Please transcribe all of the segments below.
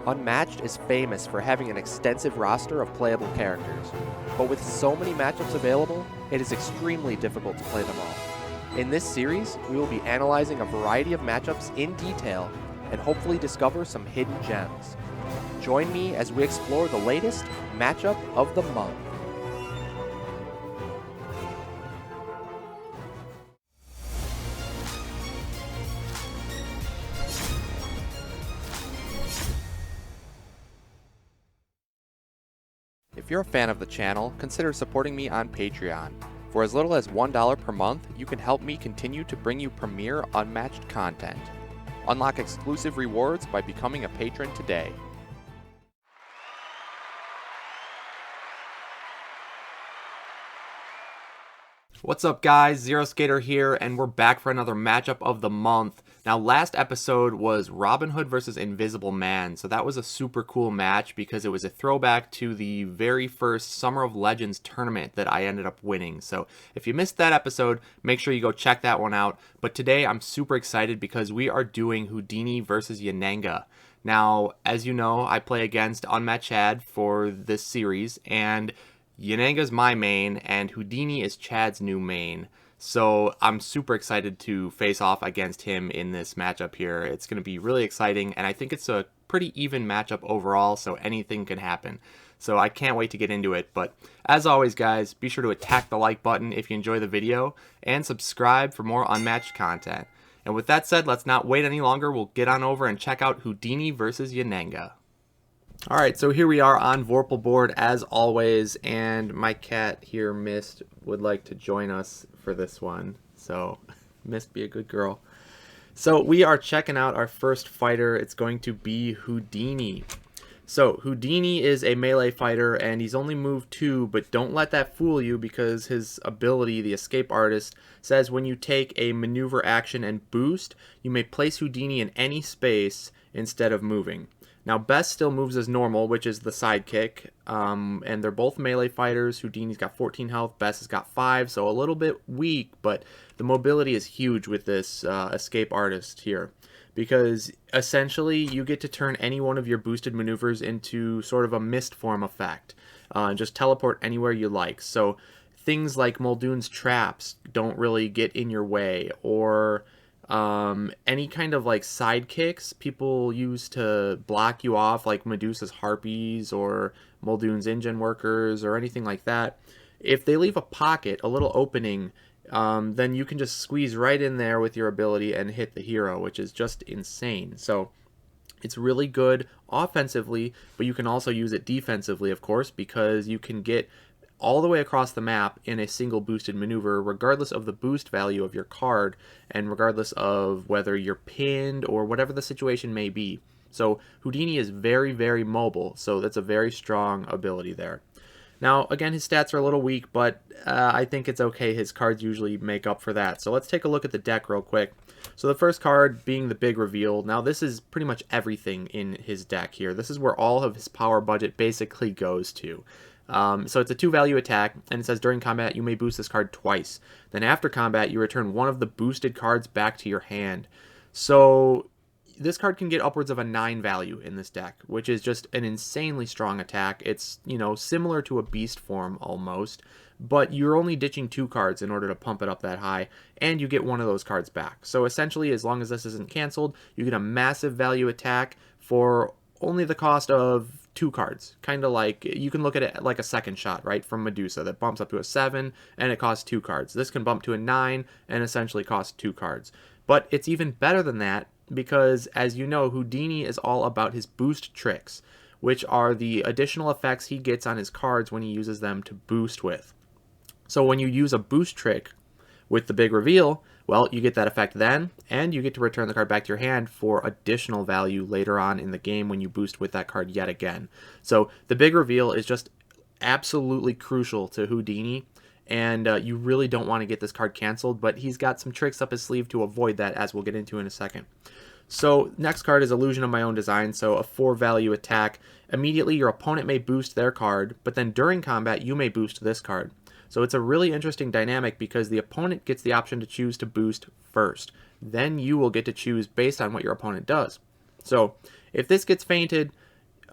Unmatched is famous for having an extensive roster of playable characters, but with so many matchups available, it is extremely difficult to play them all. In this series, we will be analyzing a variety of matchups in detail and hopefully discover some hidden gems. Join me as we explore the latest matchup of the month. If you're a fan of the channel, consider supporting me on Patreon. For as little as $1 per month, you can help me continue to bring you premier Unmatched content. Unlock exclusive rewards by becoming a patron today. What's up guys, Zero Skater here, and we're back for another matchup of the month. Now last episode was Robin Hood versus Invisible Man, so that was a super cool match because it was a throwback to the very first Summer of Legends tournament that I ended up winning. So if you missed that episode, make sure you go check that one out. But today I'm super excited because we are doing Houdini versus Yennenga. Now, as you know, I play against Unmatchad for this series, and Yennenga's my main, and Houdini is Chad's new main. So I'm super excited to face off against him in this matchup here. It's going to be really exciting, and I think it's a pretty even matchup overall, so anything can happen. So I can't wait to get into it. But as always, guys, be sure to attack the like button if you enjoy the video, and subscribe for more Unmatched content. And with that said, let's not wait any longer. We'll get on over and check out Houdini versus Yennenga. Alright, so here we are on Vorpal board as always, and my cat here, Mist, would like to join us for this one. So, Mist, be a good girl. So, we are checking out our first fighter. It's going to be Houdini. So, Houdini is a melee fighter, and he's only moved 2, but don't let that fool you because his ability, the Escape Artist, says when you take a maneuver action and boost, you may place Houdini in any space instead of moving. Now, Best still moves as normal, which is the sidekick, and they're both melee fighters. Houdini's got 14 health, Best has got 5, so a little bit weak, but the mobility is huge with this Escape Artist here, because essentially you get to turn any one of your boosted maneuvers into sort of a mist form effect, and just teleport anywhere you like. So things like Muldoon's traps don't really get in your way, or any kind of like sidekicks people use to block you off, like Medusa's Harpies or Muldoon's Engine Workers or anything like that. If they leave a pocket, a little opening, then you can just squeeze right in there with your ability and hit the hero, which is just insane. So it's really good offensively, but you can also use it defensively, of course, because you can get all the way across the map in a single boosted maneuver, regardless of the boost value of your card, and regardless of whether you're pinned or whatever the situation may be. So Houdini is very, very mobile, so that's a very strong ability there. Now, again, his stats are a little weak, but I think it's okay. His cards usually make up for that. So let's take a look at the deck real quick. So the first card being the Big Reveal. Now, this is pretty much everything in his deck here. This is where all of his power budget basically goes to. So it's a 2-value attack, and it says during combat you may boost this card twice. Then after combat you return one of the boosted cards back to your hand. So this card can get upwards of a 9 value in this deck, which is just an insanely strong attack. It's, you know, similar to a beast form almost, but you're only ditching 2 cards in order to pump it up that high, and you get one of those cards back. So essentially, as long as this isn't canceled, you get a massive value attack for only the cost of 2 cards. Kind of like, you can look at it like a second shot, right, from Medusa that bumps up to a 7 and it costs 2 cards. This can bump to a 9 and essentially cost 2 cards. But it's even better than that because, as you know, Houdini is all about his boost tricks, which are the additional effects he gets on his cards when he uses them to boost with. So when you use a boost trick with the Big Reveal, well, you get that effect then, and you get to return the card back to your hand for additional value later on in the game when you boost with that card yet again. So the Big Reveal is just absolutely crucial to Houdini, and you really don't want to get this card canceled, but he's got some tricks up his sleeve to avoid that, as we'll get into in a second. So next card is Illusion of My Own Design, so a 4-value attack. Immediately your opponent may boost their card, but then during combat you may boost this card. So it's a really interesting dynamic because the opponent gets the option to choose to boost first. Then you will get to choose based on what your opponent does. So if this gets feinted,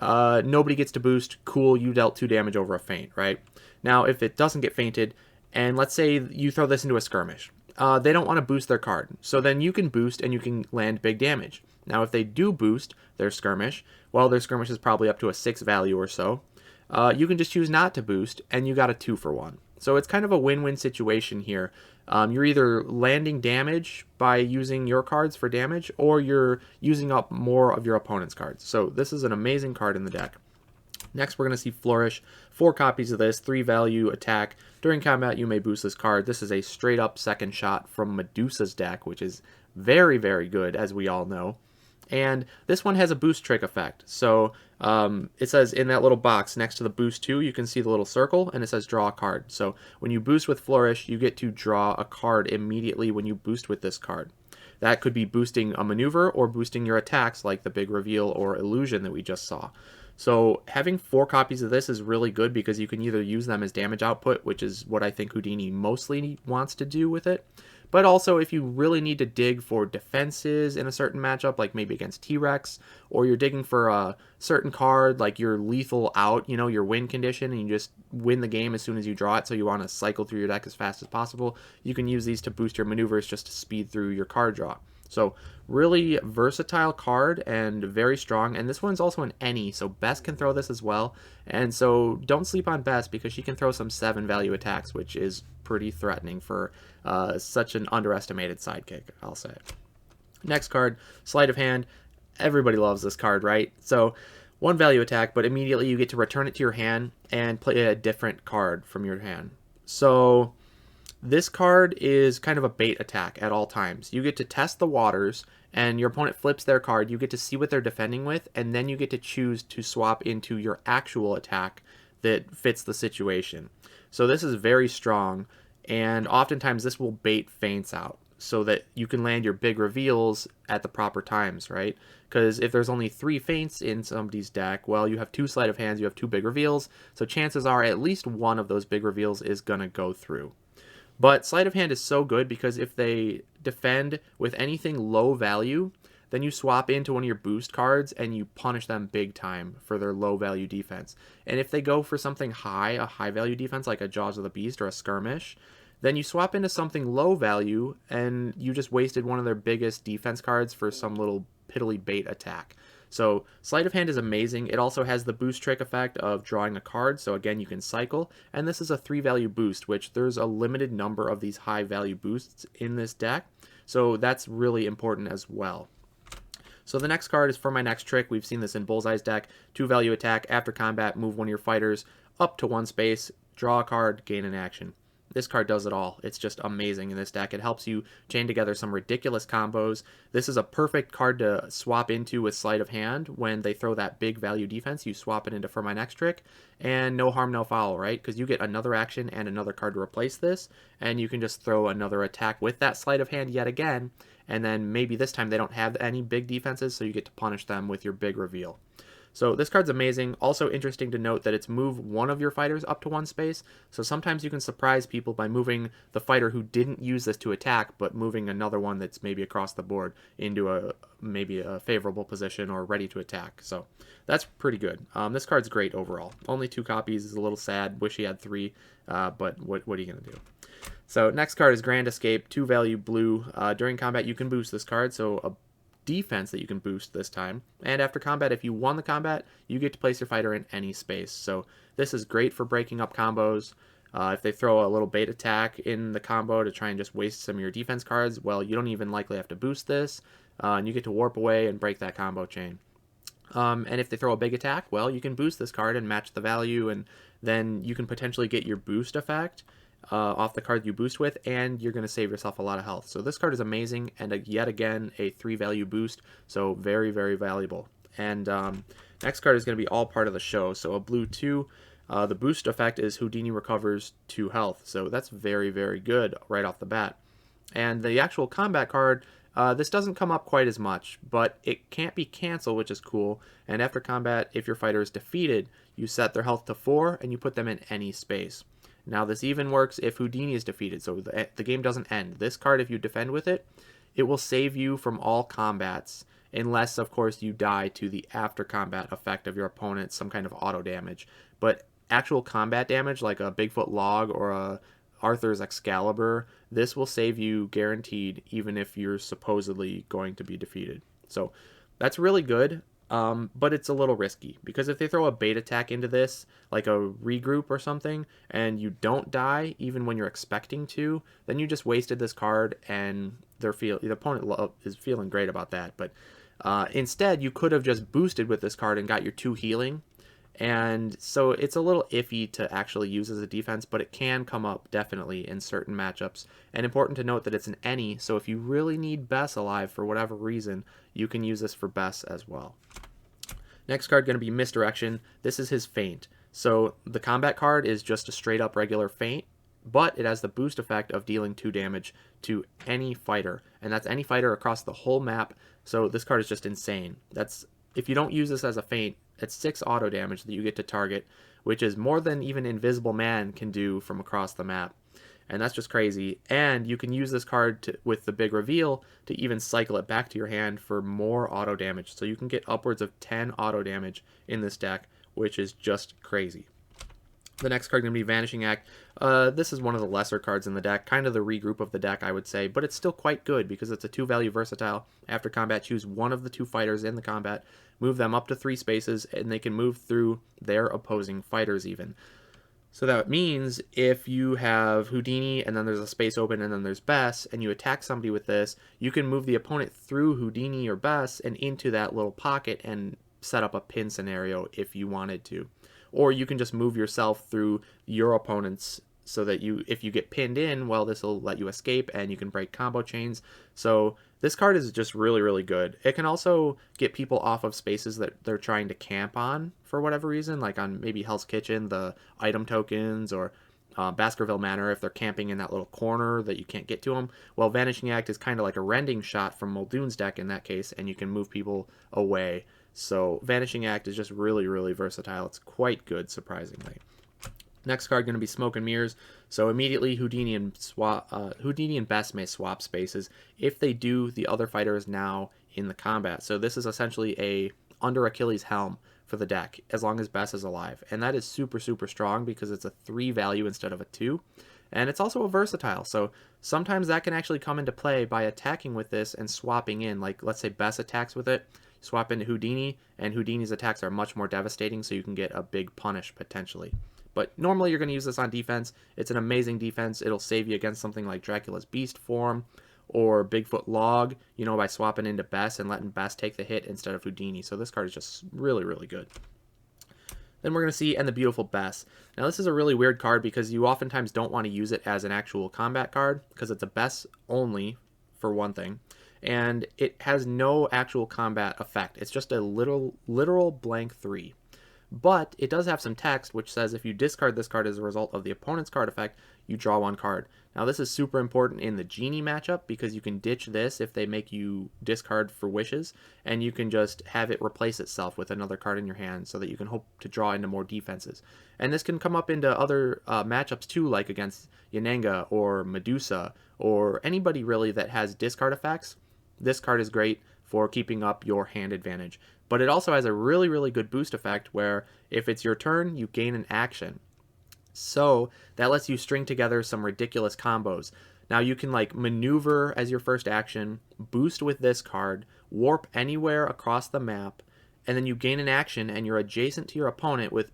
nobody gets to boost. Cool, you dealt 2 damage over a feint, right? Now, if it doesn't get feinted, and let's say you throw this into a skirmish, they don't want to boost their card. So then you can boost and you can land big damage. Now, if they do boost their skirmish, well, their skirmish is probably up to a 6 value or so. You can just choose not to boost, and you got a 2-for-1. So it's kind of a win-win situation here. You're either landing damage by using your cards for damage, or you're using up more of your opponent's cards. So this is an amazing card in the deck. Next, we're going to see Flourish. 4 copies of this, 3 value attack. During combat, you may boost this card. This is a straight-up second shot from Medusa's deck, which is very, very good, as we all know. And this one has a boost trick effect. So it says in that little box next to the boost 2, you can see the little circle, and it says draw a card. So when you boost with Flourish, you get to draw a card immediately when you boost with this card. That could be boosting a maneuver or boosting your attacks like the big reveal or illusion that we just saw. So having 4 copies of this is really good because you can either use them as damage output, which is what I think Houdini mostly wants to do with it, but also if you really need to dig for defenses in a certain matchup, like maybe against T-Rex, or you're digging for a certain card, like your lethal out, you know, your win condition, and you just win the game as soon as you draw it, so you want to cycle through your deck as fast as possible, you can use these to boost your maneuvers just to speed through your card draw. So really versatile card and very strong. And this one's also an any, so Bess can throw this as well. And so don't sleep on Bess because she can throw some 7 value attacks, which is pretty threatening for such an underestimated sidekick, I'll say. Next card, Sleight of Hand. Everybody loves this card, right? So 1 value attack, but immediately you get to return it to your hand and play a different card from your hand. So this card is kind of a bait attack at all times. You get to test the waters, and your opponent flips their card. You get to see what they're defending with, and then you get to choose to swap into your actual attack that fits the situation. So this is very strong, and oftentimes this will bait feints out so that you can land your big reveals at the proper times, right? Because if there's only 3 feints in somebody's deck, well, you have 2 sleight of hands, you have 2 big reveals, so chances are at least one of those big reveals is going to go through. But Sleight of Hand is so good because if they defend with anything low value, then you swap into one of your boost cards and you punish them big time for their low value defense. And if they go for something high, a high value defense like a Jaws of the Beast or a Skirmish, then you swap into something low value and you just wasted one of their biggest defense cards for some little piddly bait attack. So Sleight of Hand is amazing. It also has the boost trick effect of drawing a card, so again you can cycle, and this is a 3 value boost, which there's a limited number of these high value boosts in this deck, so that's really important as well. So the next card is for my next trick. We've seen this in Bullseye's deck. 2 value attack. After combat, move one of your fighters up to 1 space, draw a card, gain an action. This card does it all. It's just amazing in this deck. It helps you chain together some ridiculous combos. This is a perfect card to swap into with Sleight of Hand. When they throw that big value defense, you swap it into for my next trick, and no harm, no foul, right? Because you get another action and another card to replace this, and you can just throw another attack with that Sleight of Hand yet again, and then maybe this time they don't have any big defenses, so you get to punish them with your big reveal. So this card's amazing. Also interesting to note that it's move one of your fighters up to 1 space. So sometimes you can surprise people by moving the fighter who didn't use this to attack, but moving another one that's maybe across the board into maybe a favorable position or ready to attack. So that's pretty good. This card's great overall. Only 2 copies is a little sad. Wish he had 3, but what are you going to do? So next card is Grand Escape, 2 value blue. During combat you can boost this card, so a defense that you can boost this time, and after combat, if you won the combat, you get to place your fighter in any space. So this is great for breaking up combos. If they throw a little bait attack in the combo to try and just waste some of your defense cards, well, you don't even likely have to boost this, and you get to warp away and break that combo chain. And if they throw a big attack, well, you can boost this card and match the value, and then you can potentially get your boost effect off the card you boost with, and you're going to save yourself a lot of health. So this card is amazing, and yet again a 3 value boost, so very, very valuable. And next card is going to be all part of the show. So a blue 2, the boost effect is Houdini recovers 2 health, so that's very, very good right off the bat. And the actual combat card, this doesn't come up quite as much, but it can't be canceled, which is cool. And after combat, if your fighter is defeated, you set their health to 4 and you put them in any space. Now this even works if Houdini is defeated, so the game doesn't end. This card, if you defend with it, it will save you from all combats unless, of course, you die to the after combat effect of your opponent, some kind of auto damage. But actual combat damage, like a Bigfoot log or a Arthur's Excalibur, this will save you guaranteed, even if you're supposedly going to be defeated. So that's really good, but it's a little risky, because if they throw a bait attack into this, like a regroup or something, and you don't die even when you're expecting to, then you just wasted this card, and the opponent is feeling great about that. But instead, you could have just boosted with this card and got your 2 healing. And so it's a little iffy to actually use as a defense, but it can come up definitely in certain matchups. And important to note that it's an any, so if you really need Bess alive for whatever reason, you can use this for Bess as well. Next card going to be Misdirection. This is his feint. So the combat card is just a straight up regular feint, but it has the boost effect of dealing 2 damage to any fighter, and that's any fighter across the whole map. So this card is just insane. If you don't use this as a feint, it's 6 auto damage that you get to target, which is more than even Invisible Man can do from across the map. And that's just crazy. And you can use this card with the big reveal to even cycle it back to your hand for more auto damage. So you can get upwards of 10 auto damage in this deck, which is just crazy. The next card is going to be Vanishing Act. This is one of the lesser cards in the deck, kind of the regroup of the deck, I would say, but it's still quite good because it's a 2-value versatile. After combat, choose one of the 2 fighters in the combat, move them up to 3 spaces, and they can move through their opposing fighters even. So that means if you have Houdini and then there's a space open and then there's Bess, and you attack somebody with this, you can move the opponent through Houdini or Bess and into that little pocket and set up a pin scenario if you wanted to. Or you can just move yourself through your opponents so that if you get pinned in, well, this will let you escape and you can break combo chains. So this card is just really, really good. It can also get people off of spaces that they're trying to camp on for whatever reason, like on maybe Hell's Kitchen, the item tokens, or Baskerville Manor, if they're camping in that little corner that you can't get to them. Well, Vanishing Act is kind of like a rending shot from Muldoon's deck in that case, and you can move people away. So Vanishing Act is just really, really versatile. It's quite good, surprisingly. Next card going to be Smoke and Mirrors. So immediately Houdini and Bess may swap spaces. If they do, the other fighter is now in the combat. So this is essentially a under Achilles' helm for the deck, as long as Bess is alive. And that is super, super strong because it's a 3 value instead of a 2. And it's also a versatile, so sometimes that can actually come into play by attacking with this and swapping in. Like, let's say Bess attacks with it, swap into Houdini, and Houdini's attacks are much more devastating, so you can get a big punish potentially. But normally you're going to use this on defense. It's an amazing defense. It'll save you against something like Dracula's Beast form or Bigfoot Log, by swapping into Bess and letting Bess take the hit instead of Houdini. So this card is just really, really good. Then we're going to see And the Beautiful Bess. Now this is a really weird card because you oftentimes don't want to use it as an actual combat card because it's a Bess only, for one thing. And it has no actual combat effect. It's just a literal blank 3. But it does have some text which says if you discard this card as a result of the opponent's card effect, you draw 1 card. Now this is super important in the Genie matchup because you can ditch this if they make you discard for wishes, and you can just have it replace itself with another card in your hand so that you can hope to draw into more defenses. And this can come up into other matchups too, like against Yennenga or Medusa or anybody really that has discard effects. This card is great for keeping up your hand advantage. But it also has a really, really good boost effect where if it's your turn, you gain an action. So that lets you string together some ridiculous combos. Now you can maneuver as your first action, boost with this card, warp anywhere across the map, and then you gain an action and you're adjacent to your opponent with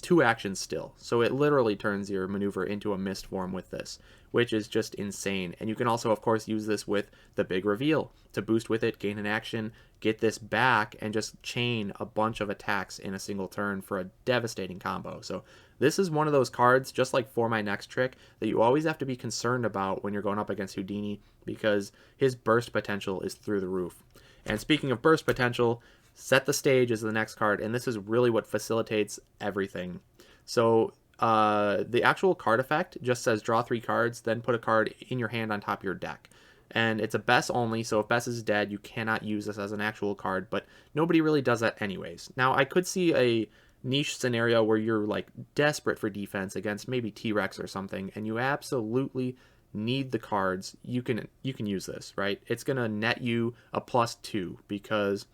2 actions still. So it literally turns your maneuver into a mist form with this, which is just insane. And you can also, of course, use this with the big reveal to boost with it, gain an action, get this back, and just chain a bunch of attacks in a single turn for a devastating combo. So this is one of those cards, just like For My Next Trick, that you always have to be concerned about when you're going up against Houdini because his burst potential is through the roof. And speaking of burst potential, Set the Stage is the next card, and this is really what facilitates everything. So the actual card effect just says draw 3 cards, then put a card in your hand on top of your deck. And it's a Bess only, so if Bess is dead, you cannot use this as an actual card, but nobody really does that anyways. Now, I could see a niche scenario where you're desperate for defense against maybe T-Rex or something, and you absolutely need the cards, you can use this, right? It's going to net you a +2 because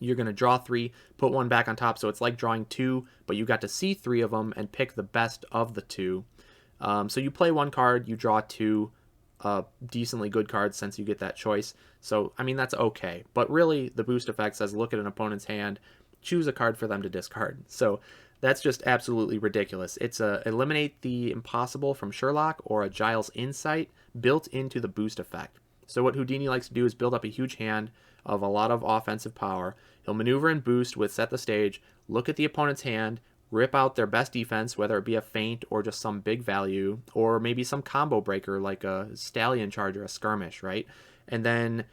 you're going to draw 3, put 1 back on top, so it's like drawing 2, but you got to see 3 of them and pick the best of the 2. So you play 1 card, you draw 2 decently good cards since you get that choice. So, I mean, that's okay. But really, the boost effect says look at an opponent's hand, choose a card for them to discard. So that's just absolutely ridiculous. It's a eliminate the impossible from Sherlock or a Giles Insight built into the boost effect. So what Houdini likes to do is build up a huge hand of a lot of offensive power. He'll maneuver and boost with set the stage, look at the opponent's hand, rip out their best defense, whether it be a feint or just some big value, or maybe some combo breaker like a stallion charge or a skirmish, right? And then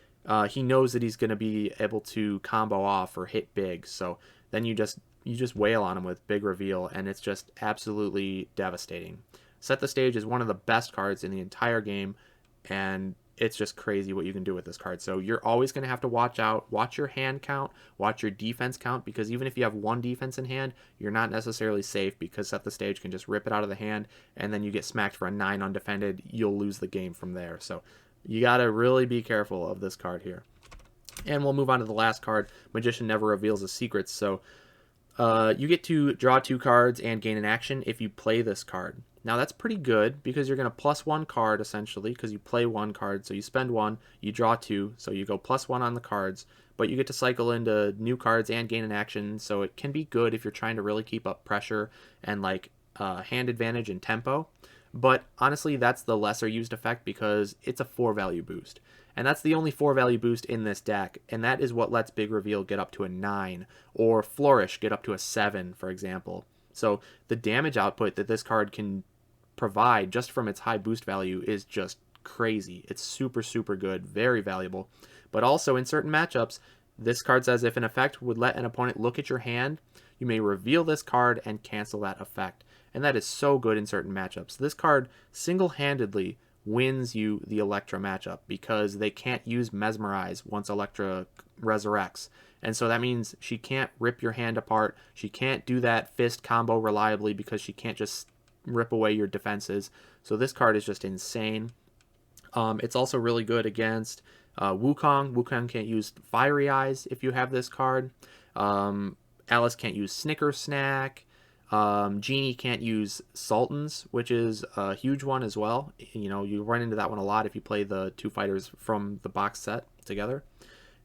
he knows that he's going to be able to combo off or hit big. So then you just wail on him with big reveal, and it's just absolutely devastating. Set the Stage is one of the best cards in the entire game, and it's just crazy what you can do with this card. So you're always going to have to watch your hand count, watch your defense count, because even if you have 1 defense in hand, you're not necessarily safe because Set the Stage can just rip it out of the hand, and then you get smacked for a 9 undefended. You'll lose the game from there. So you got to really be careful of this card here. And we'll move on to the last card. Magician never reveals his secrets. So you get to draw 2 cards and gain an action if you play this card. Now that's pretty good because you're going to +1 card essentially because you play 1 card. So you spend 1, you draw 2, so you go +1 on the cards, but you get to cycle into new cards and gain an action. So it can be good if you're trying to really keep up pressure and like hand advantage and tempo. But honestly, that's the lesser used effect because it's a 4 value boost. And that's the only 4 value boost in this deck, and that is what lets Big Reveal get up to a 9, or Flourish get up to a 7, for example. So the damage output that this card can provide just from its high boost value is just crazy. It's super, super good, very valuable. But also in certain matchups, this card says if an effect would let an opponent look at your hand, you may reveal this card and cancel that effect. And that is so good in certain matchups. This card single-handedly wins you the Electra matchup because they can't use Mesmerize once Electra resurrects. And so that means she can't rip your hand apart. She can't do that fist combo reliably because she can't just rip away your defenses. So this card is just insane. It's also really good against Wukong. Wukong can't use Fiery Eyes if you have this card. Alice can't use Snicker Snack. Genie can't use Sultans, which is a huge one as well. You know, you run into that one a lot if you play the 2 fighters from the box set together.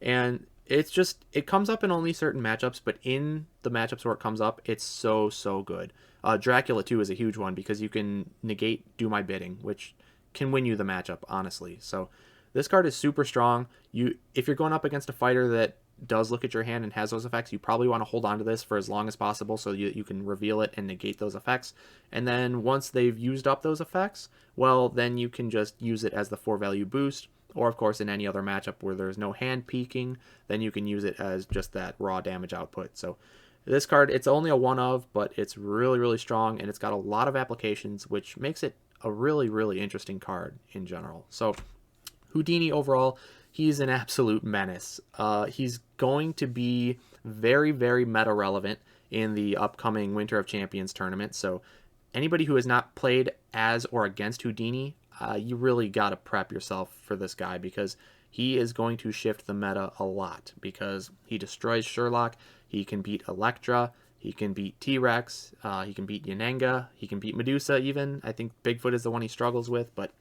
And it's just, it comes up in only certain matchups, but in the matchups where it comes up, it's so, so good. Dracula 2 is a huge one because you can negate Do My Bidding, which can win you the matchup, honestly. So this card is super strong. If you're going up against a fighter that does look at your hand and has those effects, you probably want to hold on to this for as long as possible so you can reveal it and negate those effects. And then once they've used up those effects, well, then you can just use it as the 4 value boost. Or, of course, in any other matchup where there's no hand peeking, then you can use it as just that raw damage output. So this card, it's only a 1-of, but it's really, really strong, and it's got a lot of applications, which makes it a really, really interesting card in general. So Houdini overall, he's an absolute menace. He's going to be very, very meta relevant in the upcoming Winter of Champions tournament. So anybody who has not played as or against Houdini, you really got to prep yourself for this guy because he is going to shift the meta a lot because he destroys Sherlock, he can beat Electra, he can beat T-Rex, he can beat Yennenga, he can beat Medusa even. I think Bigfoot is the one he struggles with, but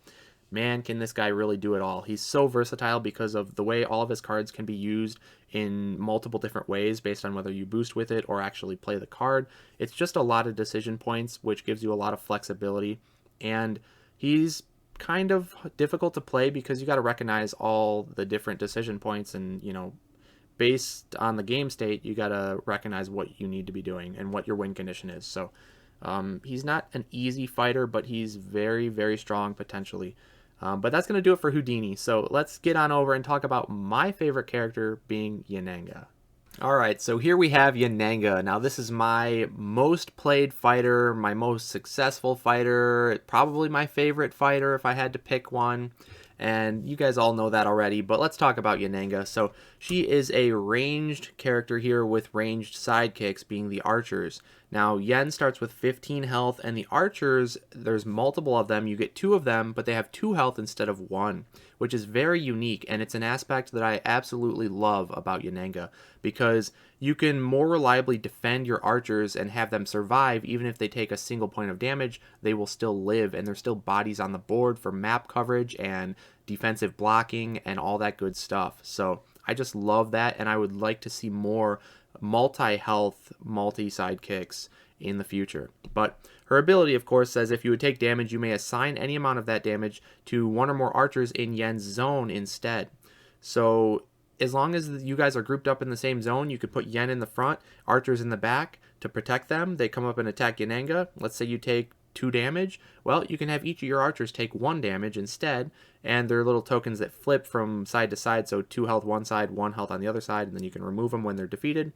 man, can this guy really do it all. He's so versatile because of the way all of his cards can be used in multiple different ways based on whether you boost with it or actually play the card. It's just a lot of decision points, which gives you a lot of flexibility, and he's kind of difficult to play because you got to recognize all the different decision points, and you know, based on the game state, you got to recognize what you need to be doing and what your win condition is. So he's not an easy fighter, but he's very, very strong potentially. But that's going to do it for Houdini. So let's get on over and talk about my favorite character being Yennenga. Alright, so here we have Yennenga. Now this is my most played fighter, my most successful fighter, probably my favorite fighter if I had to pick one. and you guys all know that already, but let's talk about Yennenga. So she is a ranged character here with ranged sidekicks being the archers. Now Yen starts with 15 health, and the archers, there's multiple of them. You get 2 of them, but they have 2 health instead of 1, which is very unique, and it's an aspect that I absolutely love about Yennenga, because you can more reliably defend your archers and have them survive. Even if they take a single point of damage, they will still live, and there's still bodies on the board for map coverage and defensive blocking and all that good stuff. So I just love that, and I would like to see more multi-health, multi-sidekicks in the future. But her ability, of course, says if you would take damage, you may assign any amount of that damage to 1 or more archers in Yen's zone instead. So as long as you guys are grouped up in the same zone, you could put Yen in the front, archers in the back to protect them. They come up and attack Yennenga. Let's say you take 2 damage. Well, you can have each of your archers take 1 damage instead, and they're little tokens that flip from side to side, so 2 health one side, 1 health on the other side, and then you can remove them when they're defeated.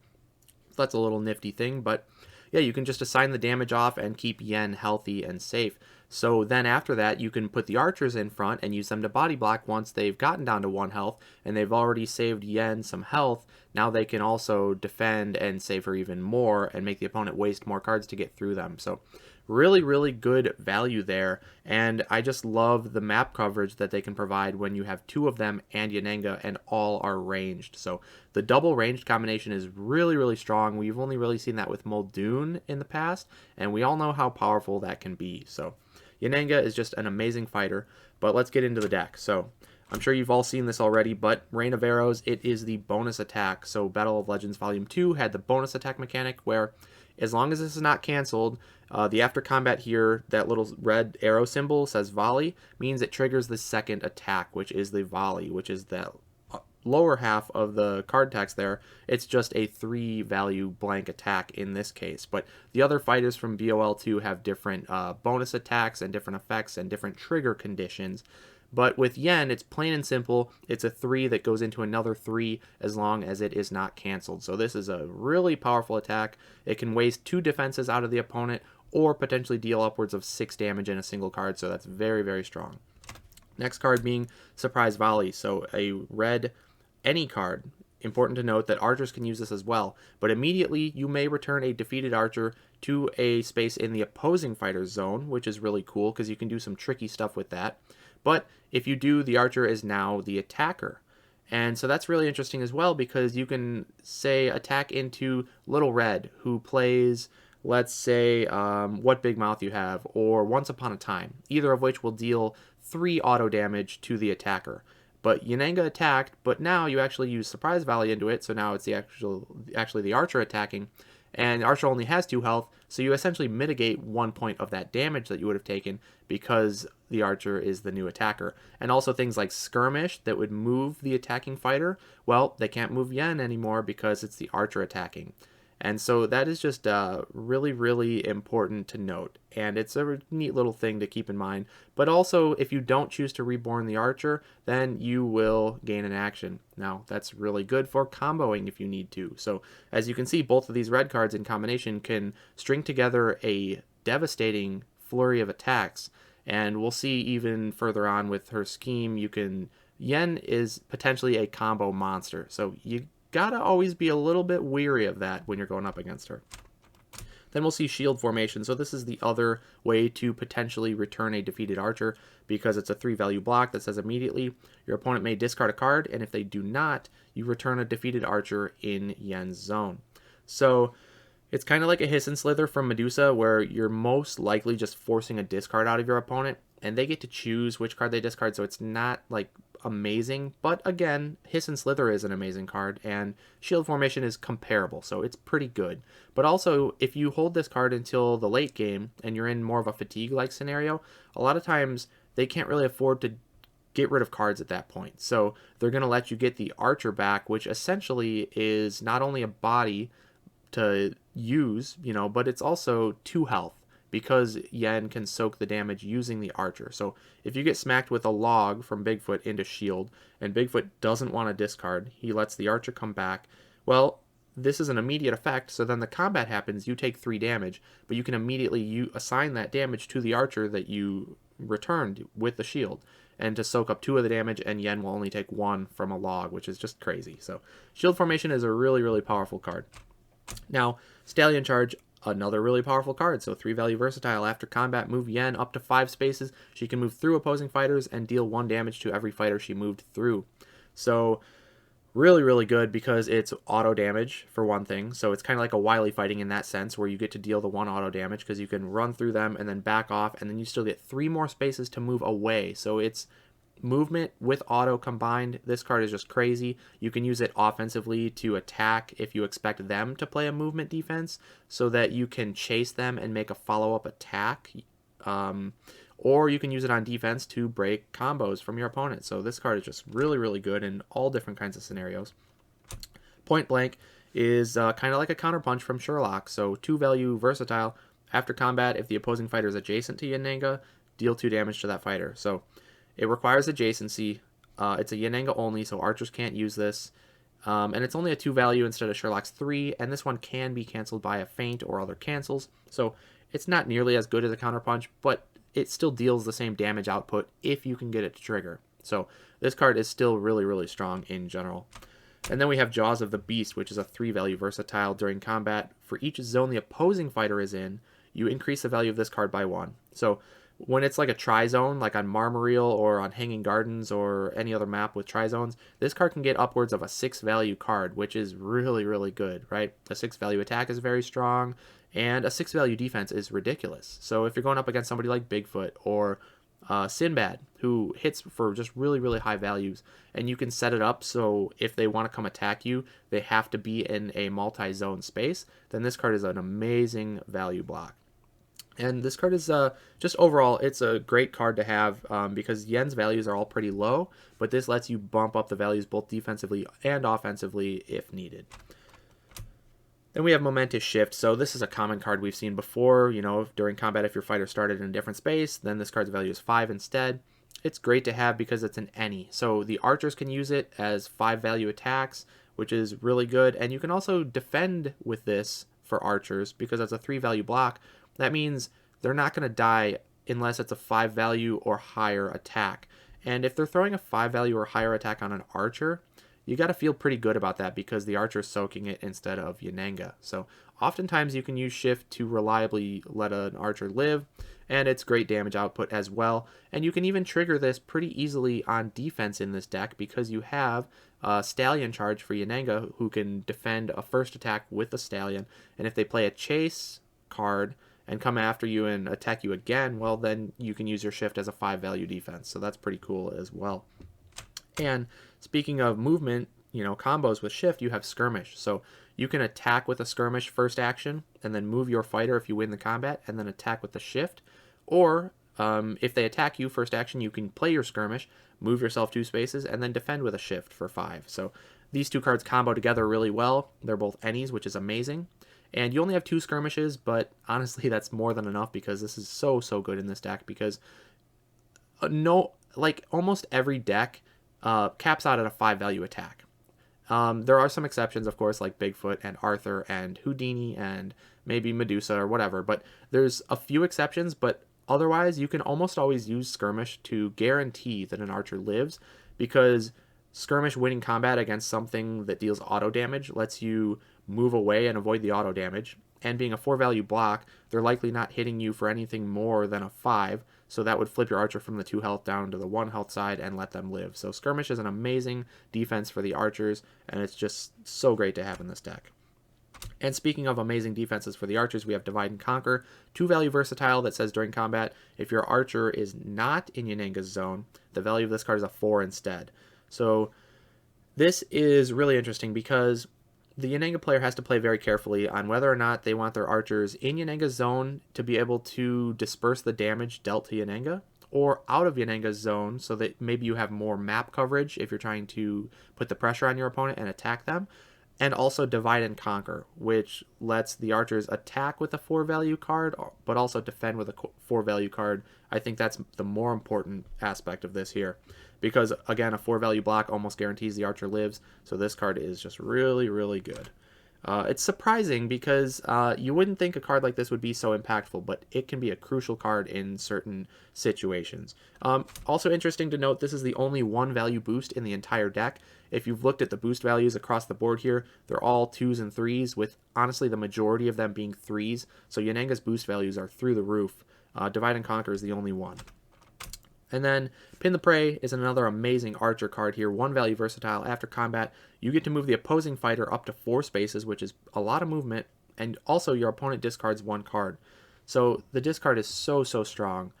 So that's a little nifty thing, but yeah, you can just assign the damage off and keep Yen healthy and safe. So then after that, you can put the archers in front and use them to body block once they've gotten down to 1 health, and they've already saved Yen some health. Now they can also defend and save her even more and make the opponent waste more cards to get through them. So really, really good value there, and I just love the map coverage that they can provide when you have 2 of them and Yennenga and all are ranged. So the double ranged combination is really, really strong. We've only really seen that with Muldoon in the past, and we all know how powerful that can be. So Yennenga is just an amazing fighter, but let's get into the deck. So I'm sure you've all seen this already, but Rain of Arrows, it is the bonus attack. So Battle of Legends Volume 2 had the bonus attack mechanic where as long as this is not canceled, the after combat here, that little red arrow symbol says volley, means it triggers the second attack, which is the volley, which is that lower half of the card text there. It's just a 3 value blank attack in this case, but the other fighters from BOL2 have different bonus attacks and different effects and different trigger conditions. But with Yen, it's plain and simple. It's a 3 that goes into another 3 as long as it is not canceled. So this is a really powerful attack. It can waste 2 defenses out of the opponent or potentially deal upwards of 6 damage in a single card. So that's very, very strong. Next card being Surprise Volley. So a red any card. Important to note that archers can use this as well, but immediately you may return a defeated archer to a space in the opposing fighter's zone, which is really cool because you can do some tricky stuff with that. But if you do, the archer is now the attacker. And so that's really interesting as well, because you can, say, attack into Little Red, who plays, let's say, What Big Mouth You Have, or Once Upon a Time, either of which will deal 3 auto damage to the attacker. But Yennenga attacked, but now you actually use Surprise Volley into it, so now it's actually the archer attacking, and the archer only has 2 health, so you essentially mitigate 1 point of that damage that you would have taken because the archer is the new attacker. And also things like Skirmish that would move the attacking fighter, well, they can't move Yen anymore because it's the archer attacking. And so that is just really, really important to note. And it's a neat little thing to keep in mind. But also, if you don't choose to reborn the archer, then you will gain an action. Now, that's really good for comboing if you need to. So, as you can see, both of these red cards in combination can string together a devastating flurry of attacks. And we'll see even further on with her scheme, Yen is potentially a combo monster. So, you gotta always be a little bit weary of that when you're going up against her. Then we'll see shield formation. So this is the other way to potentially return a defeated archer, because it's a 3 value block that says immediately your opponent may discard a card, and if they do not, you return a defeated archer in Yen's zone. So it's kind of like a Hiss and Slither from Medusa, where you're most likely just forcing a discard out of your opponent, and they get to choose which card they discard, so it's not like amazing. But again, Hiss and Slither is an amazing card, and Shield Formation is comparable, so it's pretty good. But also, if you hold this card until the late game and you're in more of a fatigue-like scenario, a lot of times they can't really afford to get rid of cards at that point. So they're going to let you get the archer back, which essentially is not only a body to use, but it's also 2 health, because Yen can soak the damage using the archer. So if you get smacked with a log from Bigfoot into shield, and Bigfoot doesn't want to discard, he lets the archer come back, well, this is an immediate effect, so then the combat happens, you take 3 damage, but you can immediately assign that damage to the archer that you returned with the shield. and to soak up 2 of the damage, and Yen will only take 1 from a log, which is just crazy. So Shield Formation is a really, really powerful card. Now, Stallion Charge, another really powerful card. So 3 value versatile. After combat, move Yen up to 5 spaces. She can move through opposing fighters and deal 1 damage to every fighter she moved through. So really, really good because it's auto damage for one thing. So it's kind of like a Wily fighting in that sense, where you get to deal the 1 auto damage because you can run through them and then back off, and then you still get 3 more spaces to move away. So it's movement with auto combined. This card is just crazy. You can use it offensively to attack if you expect them to play a movement defense, so that you can chase them and make a follow-up attack. Or you can use it on defense to break combos from your opponent. So this card is just really, really good in all different kinds of scenarios. Point Blank is kind of like a counterpunch from Sherlock. So 2 value versatile. After combat, if the opposing fighter is adjacent to Yennenga, deal 2 damage to that fighter. So it requires adjacency. It's a Yennenga only, so archers can't use this. And it's only a 2 value instead of Sherlock's 3, and this one can be canceled by a feint or other cancels. So it's not nearly as good as a counterpunch, but it still deals the same damage output if you can get it to trigger. So this card is still really, really strong in general. And then we have Jaws of the Beast, which is a 3 value versatile. During combat, for each zone the opposing fighter is in, you increase the value of this card by 1. So when it's like a tri-zone, like on Marmoreal or on Hanging Gardens or any other map with tri-zones, this card can get upwards of a 6 value card, which is really, really good, right? A 6 value attack is very strong, and a 6 value defense is ridiculous. So if you're going up against somebody like Bigfoot or Sinbad, who hits for just really, really high values, and you can set it up so if they want to come attack you, they have to be in a multi-zone space, then this card is an amazing value block. And this card is just overall, it's a great card to have because Yen's values are all pretty low, but this lets you bump up the values both defensively and offensively if needed. Then we have Momentous Shift. So this is a common card we've seen before. You know, during combat, if your fighter started in a different space, then this card's value is 5 instead. It's great to have because it's an any. So the archers can use it as 5 value attacks, which is really good. And you can also defend with this for archers because it's a 3 value block. That means they're not going to die unless it's a 5 value or higher attack. And if they're throwing a 5 value or higher attack on an archer, you got to feel pretty good about that because the archer is soaking it instead of Yennenga. So oftentimes you can use Shift to reliably let an archer live, and it's great damage output as well. And you can even trigger this pretty easily on defense in this deck because you have Stallion Charge for Yennenga, who can defend a first attack with a Stallion. And if they play a Chase card and come after you and attack you again, well, then you can use your Shift as a 5 value defense. So that's pretty cool as well. And speaking of movement, you know, combos with Shift, you have Skirmish. So you can attack with a Skirmish first action and then move your fighter if you win the combat and then attack with the Shift. Or if they attack you first action, you can play your Skirmish, move yourself 2 spaces, and then defend with a Shift for 5. So these 2 cards combo together really well. They're both any's, which is amazing. And you only have 2 skirmishes, but honestly, that's more than enough because this is so, so good in this deck because almost every deck caps out at a 5 value attack. There are some exceptions, of course, like Bigfoot and Arthur and Houdini and maybe Medusa or whatever, but there's a few exceptions, but otherwise you can almost always use Skirmish to guarantee that an archer lives because Skirmish winning combat against something that deals auto damage lets you move away and avoid the auto damage. And being a 4 value block, they're likely not hitting you for anything more than a 5, so that would flip your archer from the 2 health down to the 1 health side and let them live. So Skirmish is an amazing defense for the archers, and it's just so great to have in this deck. And speaking of amazing defenses for the archers, we have Divide and Conquer, 2 value versatile that says during combat, if your archer is not in Yennenga's zone, the value of this card is a 4 instead. So this is really interesting because the Yennenga player has to play very carefully on whether or not they want their archers in Yennenga's zone to be able to disperse the damage dealt to Yennenga, or out of Yennenga's zone so that maybe you have more map coverage if you're trying to put the pressure on your opponent and attack them, and also Divide and Conquer, which lets the archers attack with a 4 value card, but also defend with a 4 value card. I think that's the more important aspect of this here. Because, again, a 4 value block almost guarantees the archer lives, so this card is just really, really good. It's surprising because you wouldn't think a card like this would be so impactful, but it can be a crucial card in certain situations. Also interesting to note, this is the only 1 value boost in the entire deck. If you've looked at the boost values across the board here, they're all 2s and 3s, with honestly the majority of them being 3s. So Yennenga's boost values are through the roof. Divide and Conquer is the only one. And then Pin the Prey is another amazing archer card here. 1 value versatile. After combat, you get to move the opposing fighter up to 4 spaces, which is a lot of movement. And also your opponent discards 1 card. So the discard is so strong.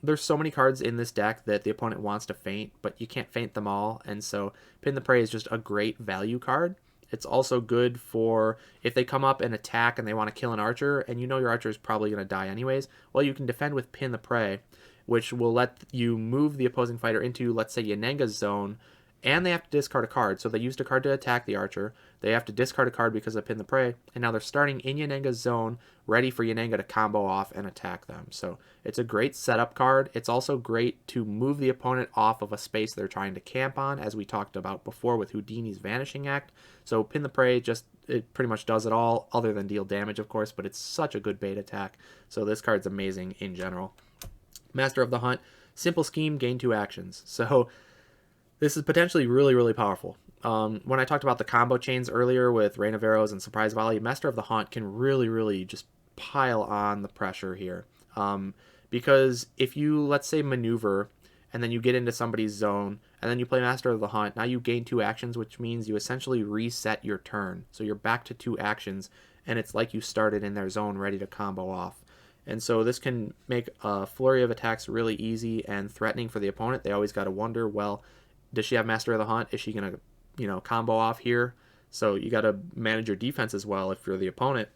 There's so many cards in this deck that the opponent wants to feint, but you can't feint them all. And so Pin the Prey is just a great value card. It's also good for if they come up and attack and they want to kill an archer, and you know your archer is probably going to die anyways. Well, you can defend with Pin the Prey, which will let you move the opposing fighter into, let's say, Yennenga's zone, and they have to discard a card. So they used a card to attack the archer. They have to discard a card because of Pin the Prey, and now they're starting in Yennenga's zone, ready for Yennenga to combo off and attack them. So it's a great setup card. It's also great to move the opponent off of a space they're trying to camp on, as we talked about before with Houdini's Vanishing Act. So Pin the Prey it pretty much does it all, other than deal damage, of course, but it's such a good bait attack. So this card's amazing in general. Master of the Hunt, simple scheme, gain 2 actions. So this is potentially really powerful. When I talked about the combo chains earlier with Rain of Arrows and Surprise Volley, Master of the Hunt can really just pile on the pressure here. Because if you, let's say, maneuver and then you get into somebody's zone and then you play Master of the Hunt, now you gain 2 actions, which means you essentially reset your turn. So you're back to 2 actions, and it's like you started in their zone ready to combo off. And so this can make a flurry of attacks really easy and threatening for the opponent. They always got to wonder, well, does she have Master of the Hunt? Is she going to, combo off here? So you got to manage your defense as well if you're the opponent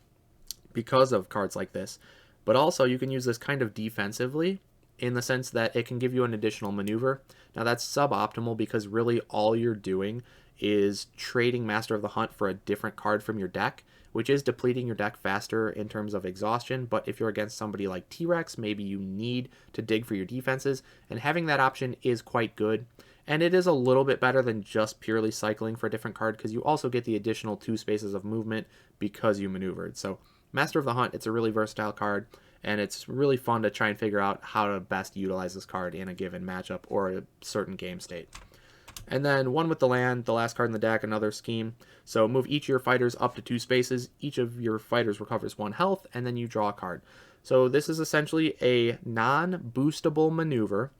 because of cards like this. But also you can use this kind of defensively in the sense that it can give you an additional maneuver. Now that's suboptimal because really all you're doing is trading Master of the Hunt for a different card from your deck, which is depleting your deck faster in terms of exhaustion. But if you're against somebody like T-Rex, maybe you need to dig for your defenses, and having that option is quite good. And it is a little bit better than just purely cycling for a different card, because you also get the additional 2 spaces of movement because you maneuvered. So Master of the Hunt, it's a really versatile card, and it's really fun to try and figure out how to best utilize this card in a given matchup or a certain game state. And then One with the Land, the last card in the deck, another scheme. So move each of your fighters up to 2 spaces. Each of your fighters recovers 1 health, and then you draw a card. So this is essentially a non-boostable maneuver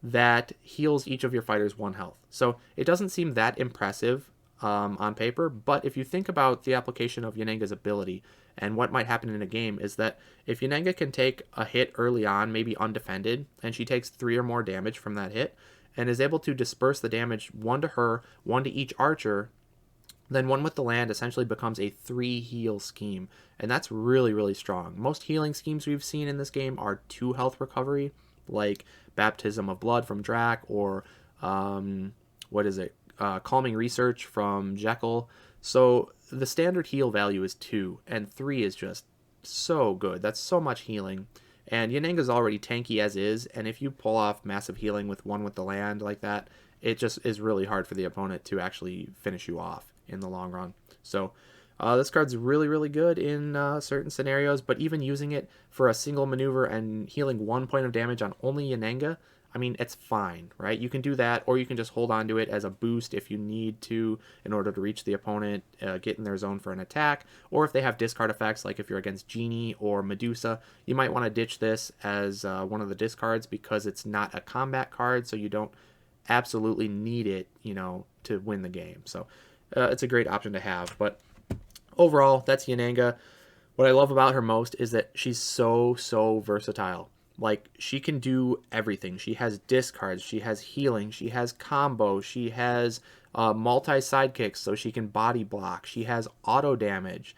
that heals each of your fighters 1 health. So it doesn't seem that impressive on paper, but if you think about the application of Yennenga's ability and what might happen in a game, is that if Yennenga can take a hit early on, maybe undefended, and she takes 3 or more damage from that hit, and is able to disperse the damage 1 to her, 1 to each archer, then One with the Land essentially becomes a 3 heal scheme, and that's really strong. Most healing schemes we've seen in this game are 2 health recovery, like Baptism of Blood from Drac, or Calming Research from Jekyll. So the standard heal value is 2, and 3 is just so good. That's so much healing. And Yennenga's already tanky as is, and if you pull off massive healing with One with the Land like that, it just is really hard for the opponent to actually finish you off in the long run. So this card's really good in certain scenarios, but even using it for a single maneuver and healing 1 point of damage on only Yennenga, I mean, it's fine, right? You can do that, or you can just hold on to it as a boost if you need to in order to reach the opponent, get in their zone for an attack, or if they have discard effects, like if you're against Genie or Medusa, you might want to ditch this as one of the discards because it's not a combat card, so you don't absolutely need it, to win the game. So it's a great option to have. But overall, that's Yennenga. What I love about her most is that she's so versatile. Like, she can do everything. She has discards, she has healing, she has combo, she has multi-sidekicks, so she can body block, she has auto damage.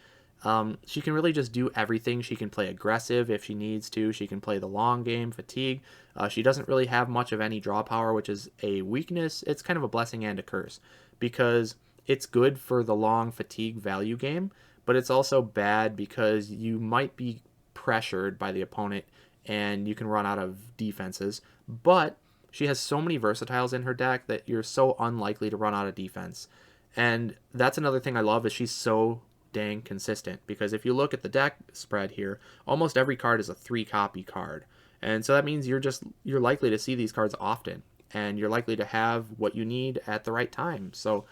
She can really just do everything. She can play aggressive if she needs to. She can play the long game, fatigue. She doesn't really have much of any draw power, which is a weakness. It's kind of a blessing and a curse, because it's good for the long fatigue value game, but it's also bad because you might be pressured by the opponent and you can run out of defenses. But she has so many versatiles in her deck that you're so unlikely to run out of defense. And that's another thing I love, is she's so dang consistent, because if you look at the deck spread here, almost every card is a 3-copy card. And so that means you're likely to see these cards often, and you're likely to have what you need at the right time. So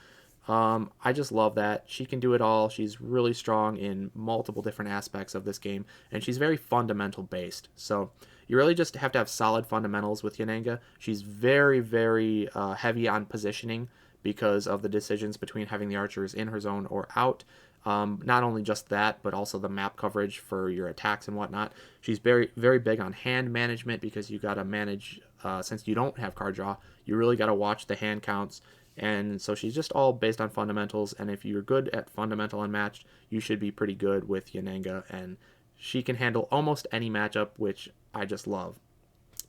I just love that. She can do it all. She's really strong in multiple different aspects of this game, and she's very fundamental based. So you really just have to have solid fundamentals with Yennenga. She's very, very heavy on positioning because of the decisions between having the archers in her zone or out. Not only just that, but also the map coverage for your attacks and whatnot. She's very, very big on hand management, because you got to manage, since you don't have card draw, you really got to watch the hand counts. And so she's just all based on fundamentals, and if you're good at fundamental unmatched, you should be pretty good with Yennenga, and she can handle almost any matchup, which I just love.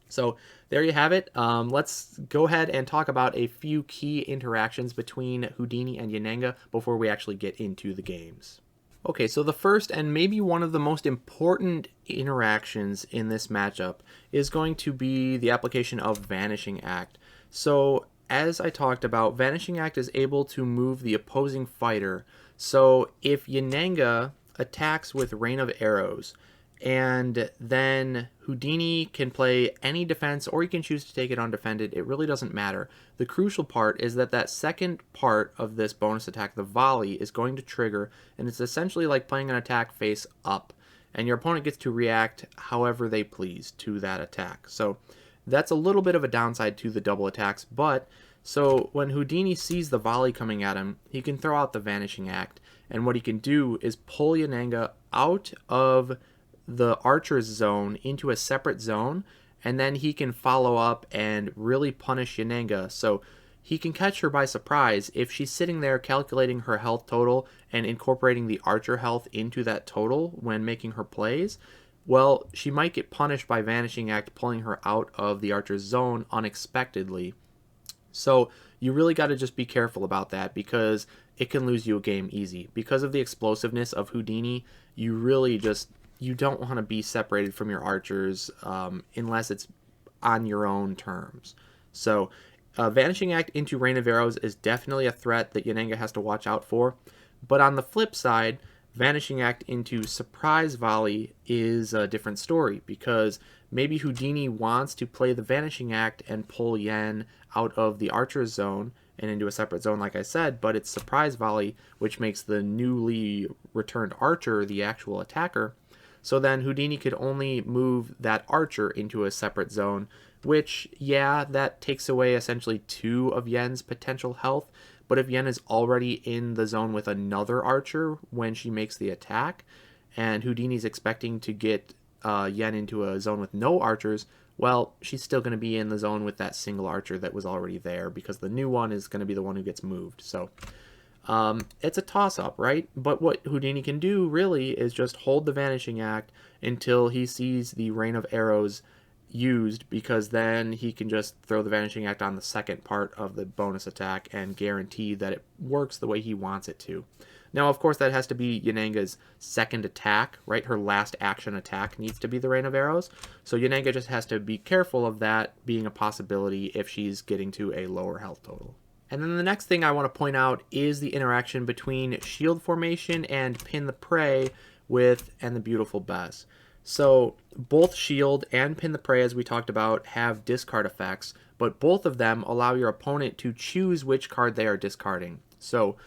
So there you have it. Let's go ahead and talk about a few key interactions between Houdini and Yennenga before we actually get into the games. Okay, so the first and maybe one of the most important interactions in this matchup is going to be the application of Vanishing Act. So as I talked about, Vanishing Act is able to move the opposing fighter. So if Yennenga attacks with Rain of Arrows, and then Houdini can play any defense, or he can choose to take it undefended. It really doesn't matter. The crucial part is that that second part of this bonus attack, the volley, is going to trigger, and it's essentially like playing an attack face up, and your opponent gets to react however they please to that attack. So that's a little bit of a downside to the double attacks, but so when Houdini sees the volley coming at him, he can throw out the Vanishing Act, and what he can do is pull Yennenga out of the archer's zone into a separate zone, and then he can follow up and really punish Yennenga. So he can catch her by surprise if she's sitting there calculating her health total and incorporating the archer health into that total when making her plays. Well, she might get punished by Vanishing Act, pulling her out of the archer's zone unexpectedly. So you really got to just be careful about that, because it can lose you a game easy. Because of the explosiveness of Houdini, you don't want to be separated from your archers unless it's on your own terms. So Vanishing Act into Rain of Arrows is definitely a threat that Yennenga has to watch out for. But on the flip side, Vanishing Act into Surprise Volley is a different story, because maybe Houdini wants to play the Vanishing Act and pull Yen out of the archer's zone and into a separate zone, like I said, but it's Surprise Volley, which makes the newly returned archer the actual attacker. So then Houdini could only move that archer into a separate zone, which, yeah, that takes away essentially 2 of Yen's potential health. But if Yen is already in the zone with another archer when she makes the attack, and Houdini's expecting to get Yen into a zone with no archers, well, she's still going to be in the zone with that single archer that was already there, because the new one is going to be the one who gets moved. So it's a toss-up, right? But what Houdini can do, really, is just hold the Vanishing Act until he sees the Rain of Arrows used, because then he can just throw the Vanishing Act on the second part of the bonus attack and guarantee that it works the way he wants it to. Now, of course, that has to be Yennenga's second attack, right? Her last action attack needs to be the Rain of Arrows. So Yennenga just has to be careful of that being a possibility if she's getting to a lower health total. And then the next thing I want to point out is the interaction between Shield Formation and Pin the Prey with And the Beautiful Bess. So both Shield and Pin the Prey, as we talked about, have discard effects, but both of them allow your opponent to choose which card they are discarding. So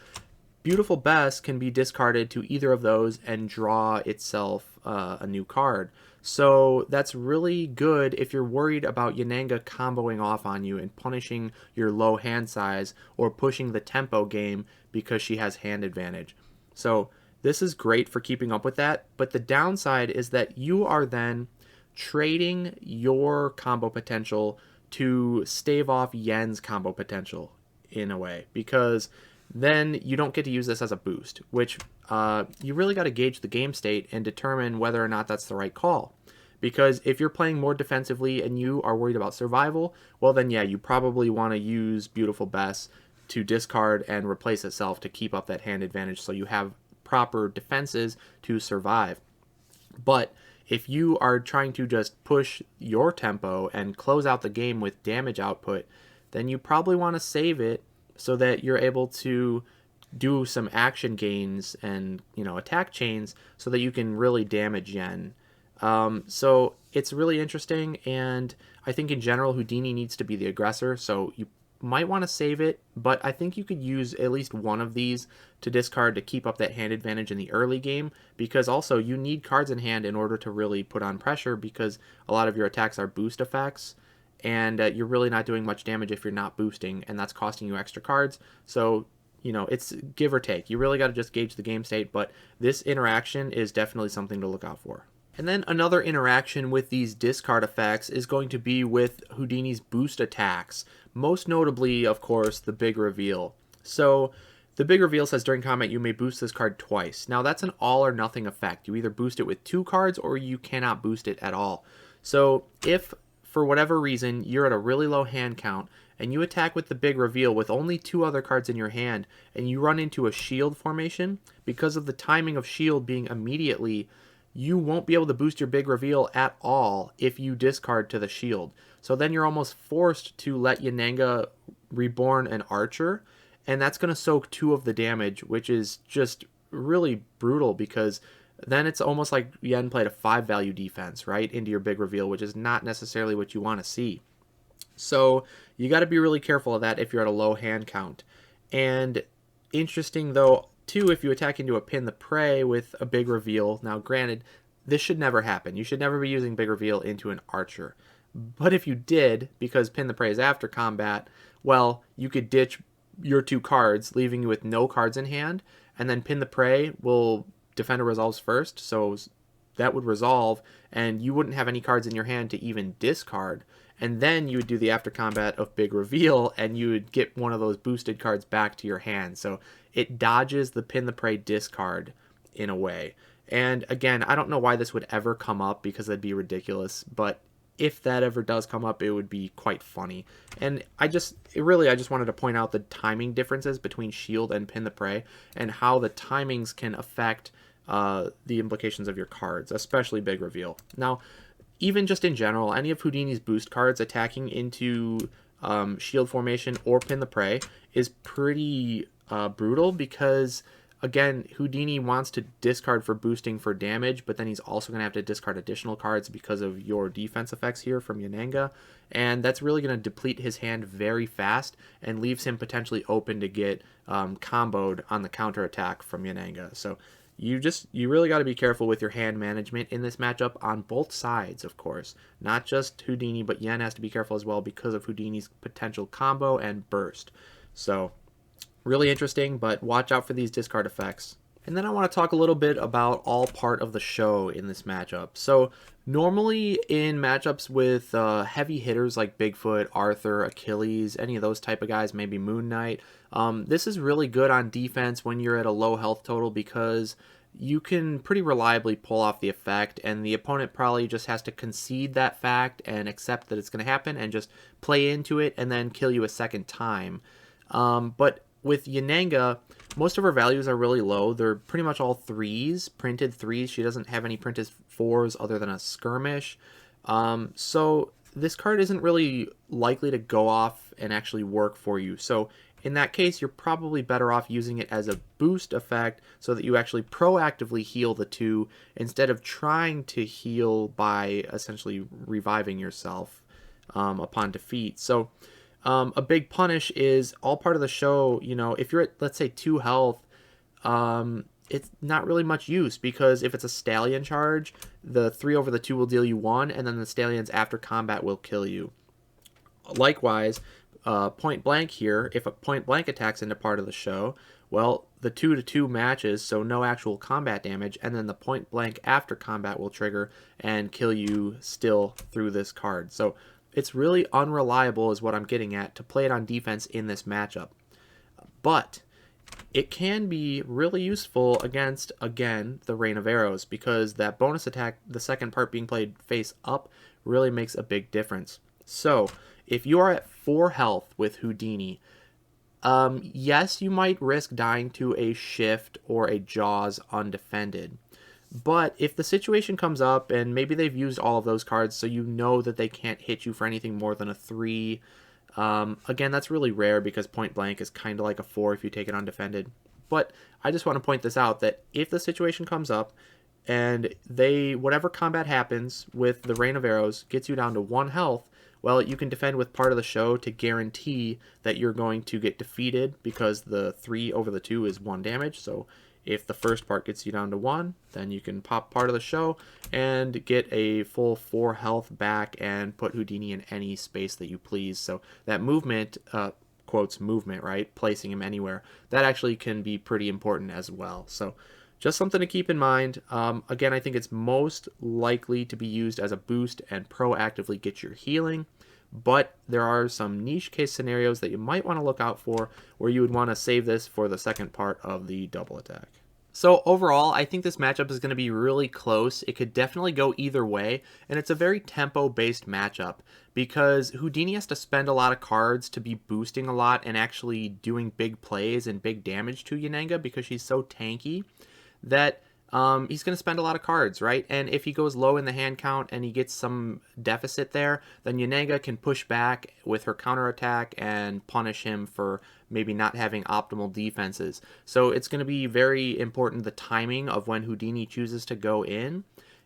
Beautiful Bess can be discarded to either of those and draw itself a new card. So that's really good if you're worried about Yennenga comboing off on you and punishing your low hand size or pushing the tempo game because she has hand advantage. So this is great for keeping up with that, but the downside is that you are then trading your combo potential to stave off Yen's combo potential in a way, because then you don't get to use this as a boost, which you really got to gauge the game state and determine whether or not that's the right call. Because if you're playing more defensively and you are worried about survival, well then yeah, you probably want to use Beautiful Bess to discard and replace itself to keep up that hand advantage so you have proper defenses to survive. But if you are trying to just push your tempo and close out the game with damage output, then you probably want to save it so that you're able to do some action gains and, attack chains so that you can really damage Yen. So it's really interesting, and I think in general Houdini needs to be the aggressor, so you might want to save it, but I think you could use at least one of these to discard to keep up that hand advantage in the early game, because also you need cards in hand in order to really put on pressure, because a lot of your attacks are boost effects, and you're really not doing much damage if you're not boosting, and that's costing you extra cards. So it's give or take. You really got to just gauge the game state, but this interaction is definitely something to look out for. And then another interaction with these discard effects is going to be with Houdini's boost attacks. Most notably, of course, the big reveal. So the big reveal says during combat you may boost this card twice. Now that's an all or nothing effect. You either boost it with 2 cards or you cannot boost it at all. So if for whatever reason you're at a really low hand count and you attack with the big reveal with only 2 other cards in your hand and you run into a shield formation, because of the timing of shield being immediately, you won't be able to boost your big reveal at all if you discard to the shield. So then you're almost forced to let Yennenga reborn an archer, and that's going to soak 2 of the damage, which is just really brutal, because then it's almost like Yen played a 5 value defense, right, into your big reveal, which is not necessarily what you want to see. So you got to be really careful of that if you're at a low hand count. And interesting though, too, if you attack into a pin the prey with a big reveal. Now granted, this should never happen. You should never be using big reveal into an archer. But if you did, because pin the prey is after combat, well, you could ditch your 2 cards, leaving you with no cards in hand, and then pin the prey will defender resolves first, so that would resolve, and you wouldn't have any cards in your hand to even discard. And then you would do the after combat of big reveal, and you would get one of those boosted cards back to your hand. So it dodges the pin the prey discard in a way. And again, I don't know why this would ever come up, because that'd be ridiculous, but if that ever does come up, it would be quite funny. And I just wanted to point out the timing differences between shield and pin the prey, and how the timings can affect the implications of your cards, especially big reveal. Now, even just in general, any of Houdini's boost cards attacking into shield formation or pin the prey is pretty brutal, because again, Houdini wants to discard for boosting for damage, but then he's also going to have to discard additional cards because of your defense effects here from Yennenga, and that's really going to deplete his hand very fast and leaves him potentially open to get comboed on the counter attack from Yennenga. So you really got to be careful with your hand management in this matchup on both sides, of course. Not just Houdini, but Yen has to be careful as well because of Houdini's potential combo and burst. So really interesting, but watch out for these discard effects. And then I want to talk a little bit about all part of the show in this matchup. So normally in matchups with heavy hitters like Bigfoot, Arthur, Achilles, any of those type of guys, maybe Moon Knight, this is really good on defense when you're at a low health total, because you can pretty reliably pull off the effect, and the opponent probably just has to concede that fact and accept that it's going to happen and just play into it and then kill you a second time. But with Yennenga, most of her values are really low. They're pretty much all 3s, printed 3s. She doesn't have any printed 4s other than a skirmish. So this card isn't really likely to go off and actually work for you. So in that case, you're probably better off using it as a boost effect so that you actually proactively heal the 2 instead of trying to heal by essentially reviving yourself upon defeat. So a big punish is all part of the show. If you're at, let's say, 2 health, it's not really much use, because if it's a stallion charge, the 3 over the 2 will deal you 1, and then the stallions after combat will kill you. Likewise, point blank here, if a point blank attacks into part of the show, well, the 2-2 matches, so no actual combat damage, and then the point blank after combat will trigger and kill you still through this card. So it's really unreliable is what I'm getting at to play it on defense in this matchup. But it can be really useful against, again, the Rain of Arrows, because that bonus attack, the second part being played face up, really makes a big difference. So if you are at 4 health with Houdini, yes, you might risk dying to a Shift or a Jaws undefended. But if the situation comes up and maybe they've used all of those cards, so you know that they can't hit you for anything more than a 3, again, that's really rare because point blank is kind of like a 4 if you take it undefended. But I just want to point this out, that if the situation comes up and whatever combat happens with the rain of arrows gets you down to 1 health, well, you can defend with part of the show to guarantee that you're going to get defeated, because the 3 over the 2 is 1 damage. So if the first part gets you down to 1, then you can pop part of the show and get a full 4 health back and put Houdini in any space that you please. So that movement, quotes movement, right? Placing him anywhere, that actually can be pretty important as well. So just something to keep in mind. Again, I think it's most likely to be used as a boost and proactively get your healing, but there are some niche case scenarios that you might want to look out for where you would want to save this for the second part of the double attack. So overall, I think this matchup is going to be really close. It could definitely go either way, and it's a very tempo-based matchup because Houdini has to spend a lot of cards to be boosting a lot and actually doing big plays and big damage to Yennenga because she's so tanky that he's going to spend a lot of cards, right? And if he goes low in the hand count and he gets some deficit there, then Yennenga can push back with her counterattack and punish him for maybe not having optimal defenses. So it's going to be very important, the timing of when Houdini chooses to go in.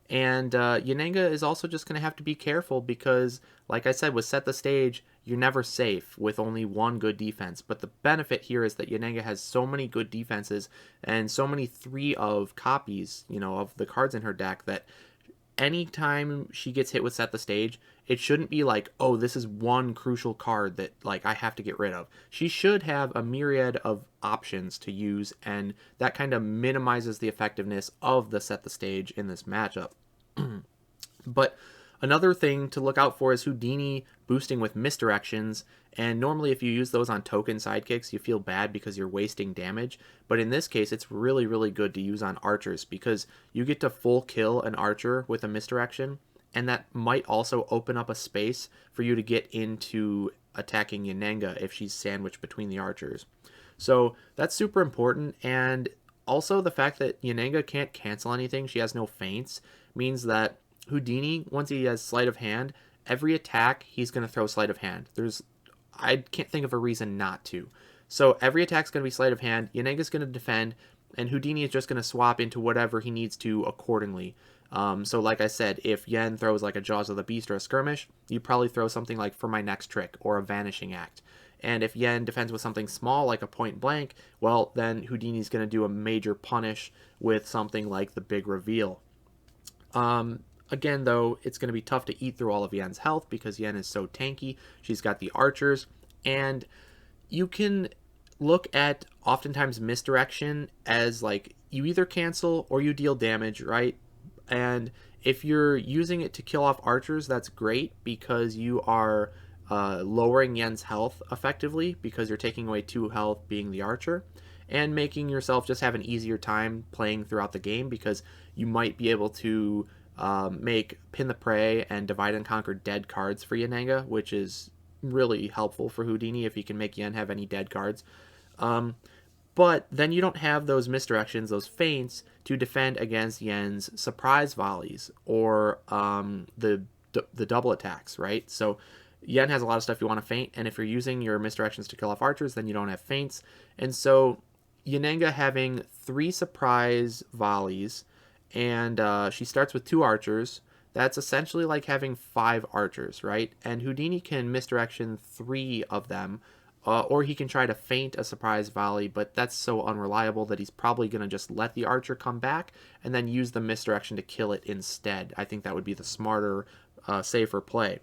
And Yennenga is also just going to have to be careful because, like I said, with Set the Stage, you're never safe with only 1 good defense. But the benefit here is that Yennenga has so many good defenses and so many 3 of copies, of the cards in her deck, that anytime she gets hit with Set the Stage, it shouldn't be like, oh, this is 1 crucial card that I have to get rid of. She should have a myriad of options to use, and that kind of minimizes the effectiveness of the Set the Stage in this matchup. But another thing to look out for is Houdini boosting with misdirections, and normally if you use those on token sidekicks, you feel bad because you're wasting damage, but in this case it's really, really good to use on archers because you get to full kill an archer with a misdirection, and that might also open up a space for you to get into attacking Yennenga if she's sandwiched between the archers. So that's super important, and also the fact that Yennenga can't cancel anything, she has no feints, means that Houdini, once he has sleight of hand, every attack he's going to throw sleight of hand. I can't think of a reason not to. So every attack's going to be sleight of hand, Yennenga's going to defend, and Houdini is just going to swap into whatever he needs to accordingly. So like I said, if Yen throws like a Jaws of the Beast or a Skirmish, you probably throw something like For My Next Trick or a Vanishing Act. And if Yen defends with something small like a Point Blank, well, then Houdini's going to do a major punish with something like the Big Reveal. Again, though, it's going to be tough to eat through all of Yen's health because Yen is so tanky. She's got the archers, and you can look at oftentimes misdirection as like you either cancel or you deal damage, right? And if you're using it to kill off archers, that's great because you are lowering Yen's health effectively because you're taking away 2 health being the archer and making yourself just have an easier time playing throughout the game because you might be able to make Pin the Prey and Divide and Conquer dead cards for Yennenga, which is really helpful for Houdini if he can make Yen have any dead cards. But then you don't have those misdirections, those feints, to defend against Yen's surprise volleys or the double attacks, right? So Yen has a lot of stuff you want to feint, and if you're using your misdirections to kill off archers, then you don't have feints. And so Yennenga having 3 surprise volleys, and she starts with 2 archers. That's essentially like having 5 archers, right? And Houdini can misdirection 3 of them, or he can try to feint a surprise volley, but that's so unreliable that he's probably going to just let the archer come back and then use the misdirection to kill it instead. I think that would be the smarter, safer play.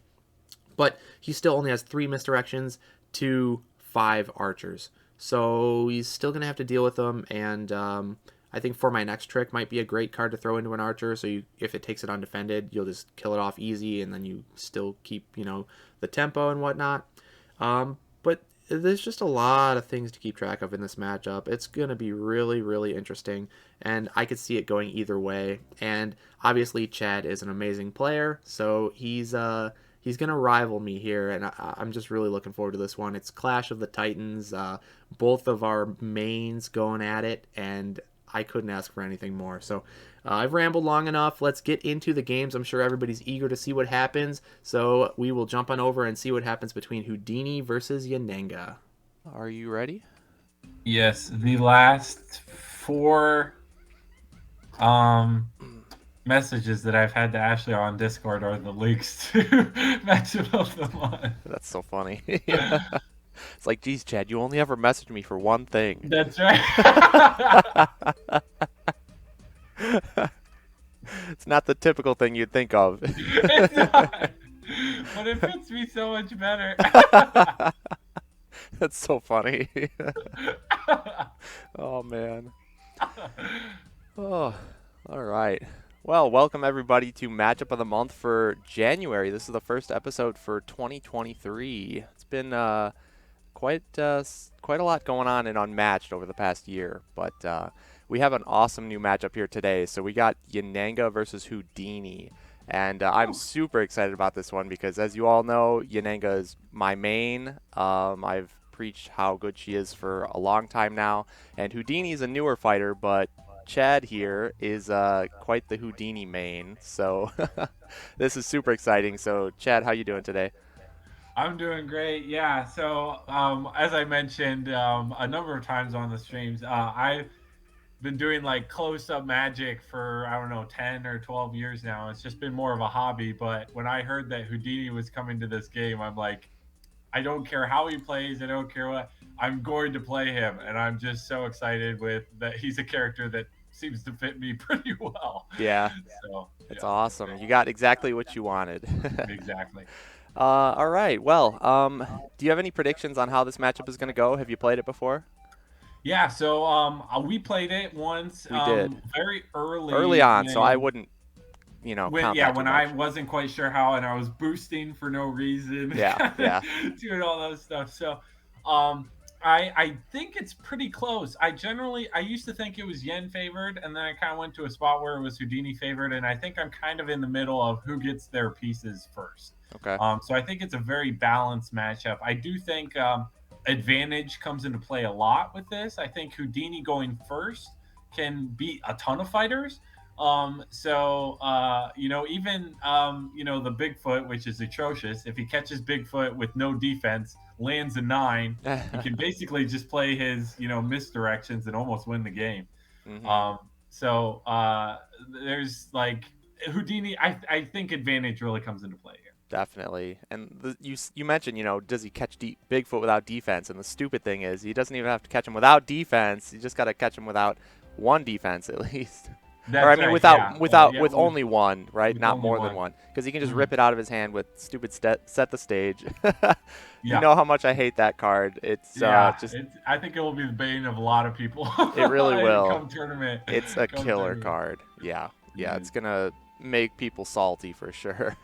But he still only has 3 misdirections to 5 archers. So he's still going to have to deal with them, and I think For My Next Trick might be a great card to throw into an archer, so if it takes it undefended, you'll just kill it off easy, and then you still keep, the tempo and whatnot. But there's just a lot of things to keep track of in this matchup. It's going to be really, really interesting, and I could see it going either way. And obviously, Chad is an amazing player, so he's going to rival me here, and I'm just really looking forward to this one. It's Clash of the Titans, both of our mains going at it, and I couldn't ask for anything more. So I've rambled long enough. Let's get into the games. I'm sure everybody's eager to see what happens. So we will jump on over and see what happens between Houdini versus Yennenga. Are you ready? Yes, the last four um messages that I've had to Ashley on Discord are the links to Matchup of the Month. That's so funny. Yeah. It's like, geez, Chad, you only ever message me for one thing. That's right. It's not the typical thing you'd think of. It's not, but it fits me so much better. That's so funny. Oh man. Oh, all right. Well, welcome everybody to Matchup of the Month for January. This is the first episode for 2023. It's been quite a lot going on in Unmatched over the past year, but we have an awesome new matchup here today. So we got Yennenga versus Houdini, and I'm Oh, super excited about this one because, as you all know, Yennenga is my main. I've preached how good she is for a long time now, and Houdini is a newer fighter, but Chad here is quite the Houdini main, so this is super exciting. So, Chad, how you doing today? I'm doing great. Yeah. So, as I mentioned a number of times on the streams, I've been doing like close up magic for, I don't know, 10 or 12 years now. It's just been more of a hobby. But when I heard that Houdini was coming to this game, I'm like, I don't care how he plays. I don't care what. I'm going to play him. And I'm just so excited with that. He's a character that seems to fit me pretty well. Yeah, So, that's yeah, awesome. You got exactly what you wanted. exactly. All right. Well, do you have any predictions on how this matchup is going to go? Have you played it before? Yeah, so we played it once We did very early early on, so I wouldn't, when count that too when I much. wasn't quite sure how, and I was boosting for no reason, Yeah, kind yeah. of doing all those stuff. So um I think it's pretty close. I used to think it was Yen favored, and then I kind of went to a spot where it was Houdini favored, and I think I'm kind of in the middle of who gets their pieces first. Okay. So I think it's a very balanced matchup. I do think advantage comes into play a lot with this. I think Houdini going first can beat a ton of fighters. Even the Bigfoot, which is atrocious, if he catches Bigfoot with no defense, lands a nine, he can basically just play his misdirections and almost win the game. Mhm. Um, there's like Houdini. I think advantage really comes into play here. Definitely. And you mentioned, does he catch Bigfoot without defense? And the stupid thing is, he doesn't even have to catch him without defense. You just got to catch him without one defense at least. Or I That's mean, right. Yeah. Yeah. with only one, right? With Not only more than one. one, because he can just Mhm. rip it out of his hand with stupid set the stage. You Yeah. know how much I hate that card. It's Yeah. just I think it will be the bane of a lot of people it really will. come tournament. It's a Come killer tournament. card. Yeah, It yeah. is. It's gonna make people salty for sure.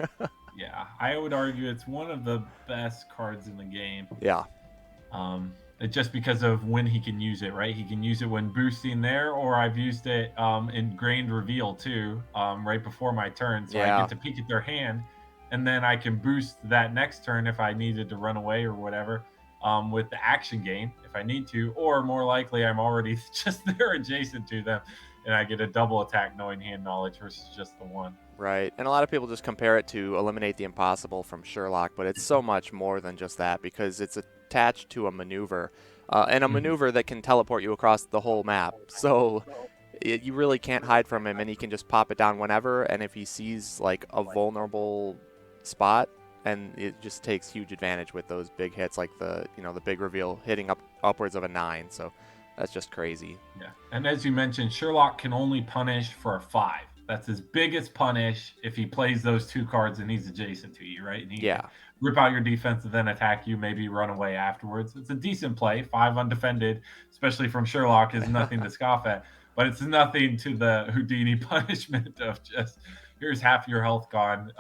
Yeah. I would argue it's one of the best cards in the game. Yeah, Just because of when he can use it, right? He can use it when boosting there, or I've used it in Grand Reveal too, right before my turn. So I get yeah. to peek at their hand, and then I can boost that next turn if I needed to run away or whatever with the action gain if I need to, or more likely I'm already just there adjacent to them, and I get a double attack knowing hand knowledge versus just the one. Right. And a lot of people just compare it to Eliminate the Impossible from Sherlock, but it's so much more than just that because it's attached to a maneuver, and a Mhm. maneuver that can teleport you across the whole map. So you really can't hide from him, and he can just pop it down whenever. And if he sees like a vulnerable spot, and it just takes huge advantage with those big hits, like the big reveal hitting upwards of a 9. So that's just crazy. Yeah. And as you mentioned, Sherlock can only punish for a 5. That's his biggest punish if he plays those two cards and he's adjacent to you, right? And he can Yeah. rip out your defense and then attack you, maybe run away afterwards. It's a decent play. 5 undefended, especially from Sherlock, is nothing to scoff at. But it's nothing to the Houdini punishment of just here's half your health gone.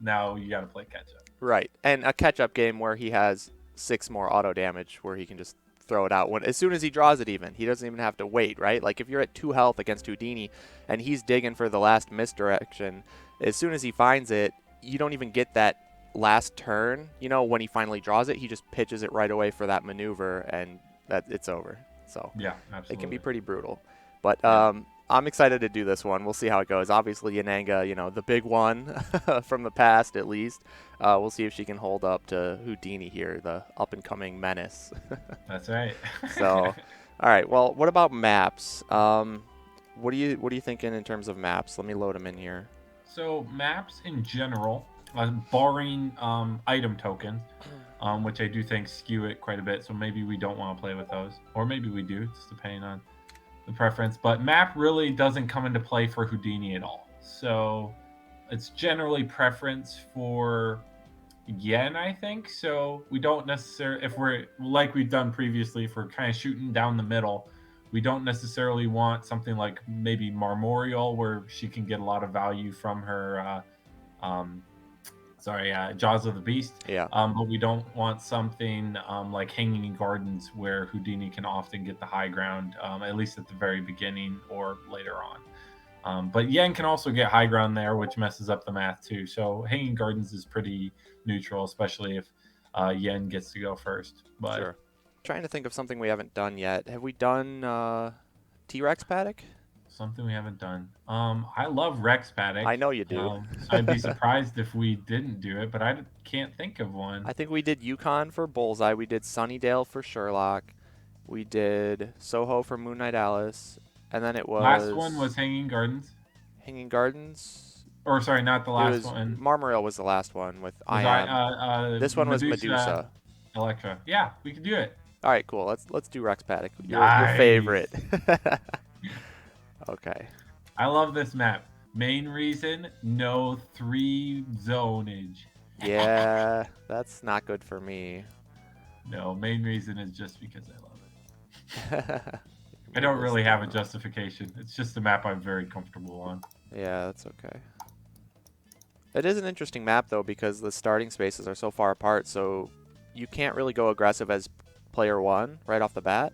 Now you got to play catch up. Right. And a catch-up game where he has 6 more auto damage where he can just throw it out when as soon as he draws it even. He doesn't even have to wait, right? Like if you're at 2 health against Houdini and he's digging for the last misdirection, as soon as he finds it, you don't even get that last turn, when he finally draws it, he just pitches it right away for that maneuver and that it's over. So, Yeah, it can be absolutely. pretty brutal. But Yeah. I'm excited to do this one. We'll see how it goes. Obviously, Yennenga, the big one from the past at least. We'll see if she can hold up to Houdini here, the up and coming menace. That's right. So, All right. Well, what about maps? What are you thinking in terms of maps? Let me load them in here. So maps in general, barring item tokens, which I do think skew it quite a bit. So maybe we don't want to play with those, or maybe we do, just depending on the preference. But map really doesn't come into play for Houdini at all. So it's generally preference for Yen, I think. So we don't necessarily, if we're like we've done previously, if we're kind of shooting down the middle, we don't necessarily want something like maybe Marmorial, where she can get a lot of value from her, Jaws of the Beast. Yeah. But we don't want something like Hanging Gardens, where Houdini can often get the high ground, at least at the very beginning or later on. But Yen can also get high ground there, which messes up the math too. So Hanging Gardens is pretty neutral, especially if Yen gets to go first. But Sure. Trying to think of something we haven't done yet. Have we done T-Rex paddock? something we haven't done. I love Rex Paddock. I know you do. So I'd be surprised if we didn't do it, but I can't think of one. I think we did Yukon for Bullseye. We did Sunnydale for Sherlock. We did Soho for Moon Knight Alice. And then it was... Last one was Hanging Gardens. Hanging Gardens? Or sorry, not the last one. Marmorial was the last one with Was This one was Medusa. Electra. Yeah, we could do it. All right, cool. Let's do Rex Paddock. Your Nice. favorite. Okay. I love this map. Main reason, no 3 zonage. Yeah, that's not good for me. No, main reason is just because I love it. I don't really have a justification. It's just a map I'm very comfortable on. Yeah, that's okay. It is an interesting map, though, because the starting spaces are so far apart, so you can't really go aggressive as player 1 right off the bat.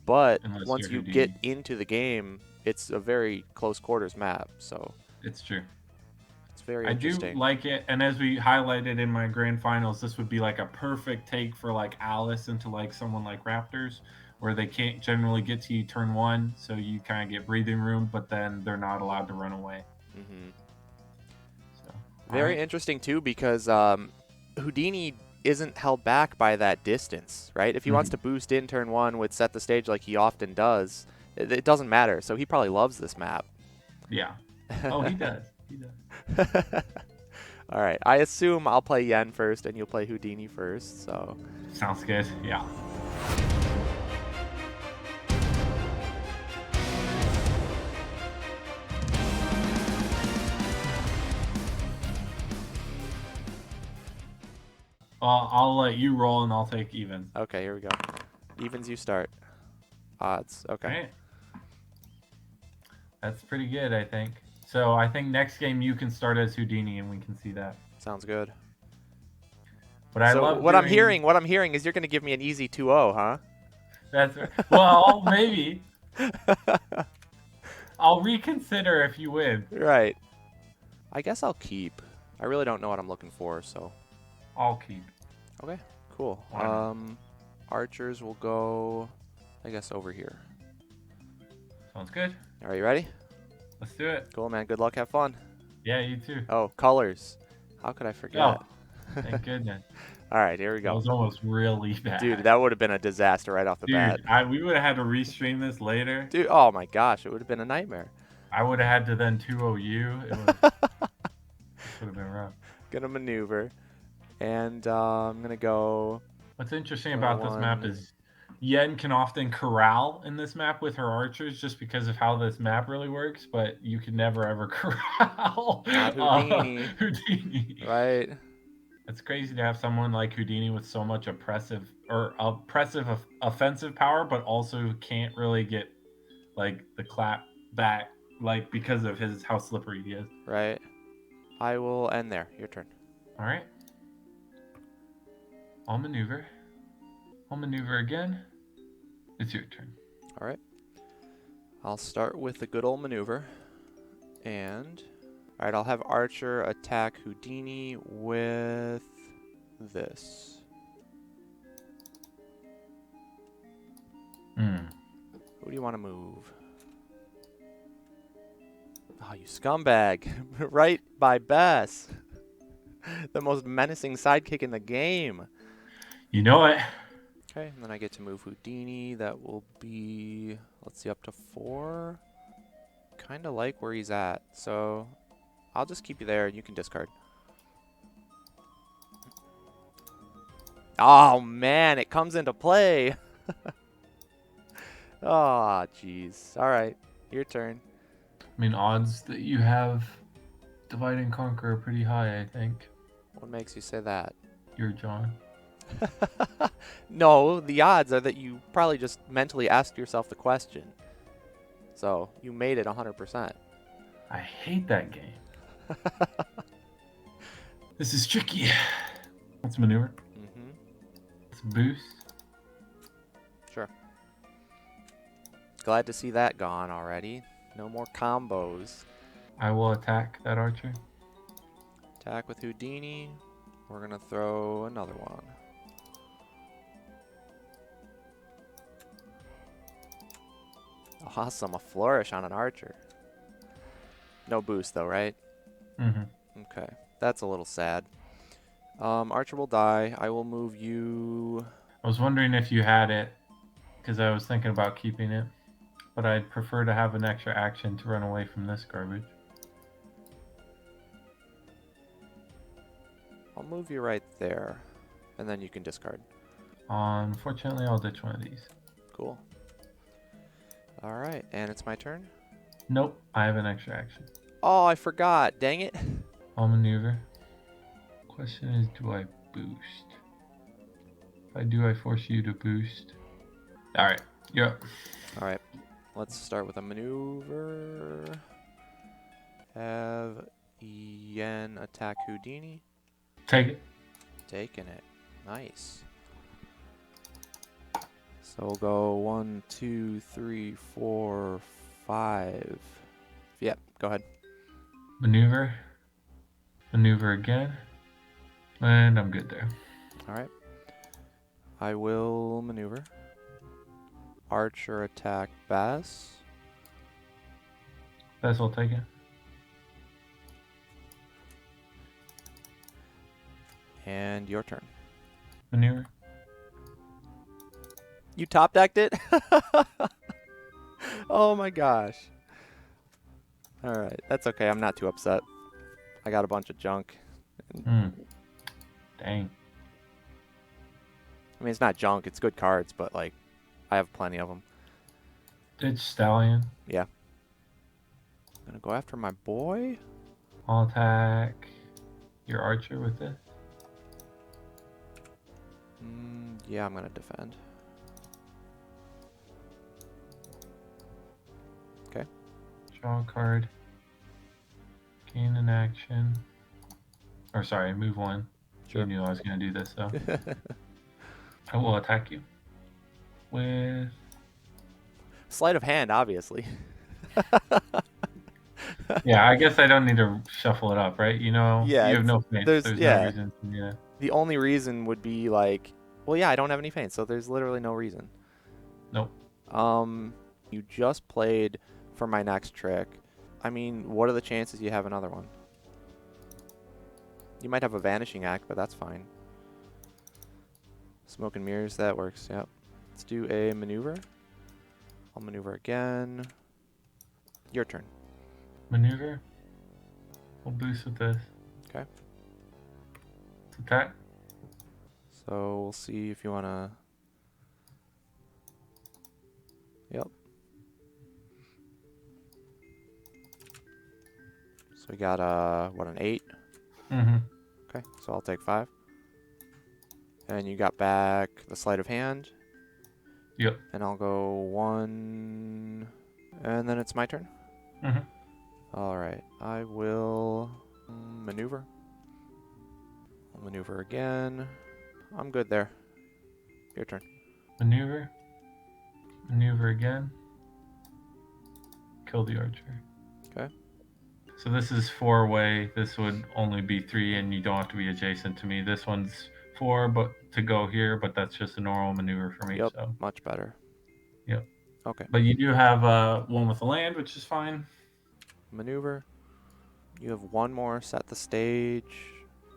But Unless once you you're get Houdini. into the game, it's a very close quarters map, so It's true. it's very I do interesting. like it, and as we highlighted in my grand finals, this would be like a perfect take for like Alice into like someone like Raptors, where they can't generally get to you turn 1, so you kind of get breathing room, but then they're not allowed to run away. Mm-hmm. So Very interesting, too, because Houdini isn't held back by that distance, right? If he wants to boost in turn 1 with set the stage like he often does, it doesn't matter. So he probably loves this map. Yeah. Oh, he does. He does. All right. I assume I'll play Yen first and you'll play Houdini first. So Sounds good. Yeah. I'll let you roll and I'll take evens. okay, here we go. Evens, you start. Odds. Okay. Right. That's pretty good, I think. So I think next game you can start as Houdini and we can see that. Sounds good. But I so love what I'm hearing is you're going to give me an easy 2-0, huh? That's well, maybe. I'll reconsider if you win. Right. I guess I'll keep. I really don't know what I'm looking for, so. I'll keep. Okay, cool. Why Archers will go, I guess, over here. Sounds good. Are you ready? Let's do it. Cool, man. Good luck. Have fun. Yeah, you too. Oh, colors. How could I forget? Oh, thank goodness. All right, here we That go. was almost really bad. Dude, that would have been a disaster right off the bat. We would have had to restream this later. Dude, oh my gosh, it would have been a nightmare. I would have had to then 2-0 you. It would have been rough. Gonna maneuver. And I'm gonna go. What's interesting about this map is Yen can often corral in this map with her archers just because of how this map really works, but you can never ever corral Houdini. Right. It's crazy to have someone like Houdini with so much oppressive offensive power, but also can't really get like the clap back, like because of how slippery he is. Right. I will end there. Your turn. All right. I'll maneuver. I'll maneuver again. It's your turn. All right. I'll start with the good old maneuver. And, all right, I'll have Archer attack Houdini with this. Who do you want to move? Oh, you scumbag. Right by Bess. The most menacing sidekick in the game. You know it. Okay, and then I get to move Houdini. That will be, let's see, up to 4. Kind of like where he's at, so I'll just keep you there and you can discard. Oh man, it comes into play. Oh, jeez. All right, your turn. I mean, odds that you have divide and conquer are pretty high, I think. What makes you say that? You're John. No, the odds are that you probably just mentally asked yourself the question. So you made it 100%. I hate that game. This is tricky. Let's maneuver. Mm-hmm. Let's boost. Sure. Glad to see that gone already. No more combos. I will attack that archer. Attack with Houdini. We're gonna throw another one. Awesome, a flourish on an archer. No boost though, right? Mm-hmm. Okay, that's a little sad. Archer will die. I will move you. I was wondering if you had it, because I was thinking about keeping it, but I'd prefer to have an extra action to run away from this garbage. I'll move you right there, and then you can discard. Unfortunately, I'll ditch one of these. Cool. All right, and it's my turn. Nope, I have an extra action. Oh, I forgot. Dang it. I'll maneuver. Question is, do I boost? If I do, I force you to boost. All right, you're up. All right, let's start with a maneuver. Have Yen attack Houdini. Take it. Taking it. Nice. So we'll go 1, 2, 3, 4, 5. Yep, go ahead. Maneuver. Maneuver again. And I'm good there. All right. I will maneuver. Archer attack Bass. That's all take it. And your turn. Maneuver. You top decked it? Oh my gosh. All right, that's okay. I'm not too upset. I got a bunch of junk. Dang. I mean, it's not junk. It's good cards, but like, I have plenty of them. Ditch Stallion. Yeah. I'm gonna go after my boy. I'll attack your archer with this. Yeah, I'm gonna defend. Okay. Draw a card. Gain an action. Or sorry, move one. Sure. You knew I was going to do this, so. I will attack you. With... Sleight of hand, obviously. Yeah, I guess I don't need to shuffle it up, right? You know, Yeah, you have no feints. There's yeah. no reason for me to... The only reason would be like, well, yeah, I don't have any feints, so there's literally no reason. Nope. You just played for my next trick. I mean, what are the chances you have another one? You might have a Vanishing Act, but that's fine. Smoke and Mirrors, that works, yep. Let's do a maneuver. I'll maneuver again. Your turn. Maneuver. We'll boost with this. Okay. Let's attack. So we'll see if you want to... Yep. So we got, what, an 8? Mm-hmm. Okay, so I'll take 5. And you got back the Sleight of Hand. Yep. And I'll go 1... And then it's my turn? Mm-hmm. Alright, I will maneuver. I'll maneuver again. I'm good there. Your turn. Maneuver. Maneuver again. Kill the archer. Okay. So this is 4-way. This would only be 3, and you don't have to be adjacent to me. This one's 4, but to go here, but that's just a normal maneuver for me. Yep, so. much better. Yep. Okay. But you do have one with the land, which is fine. Maneuver. You have one more. Set the stage.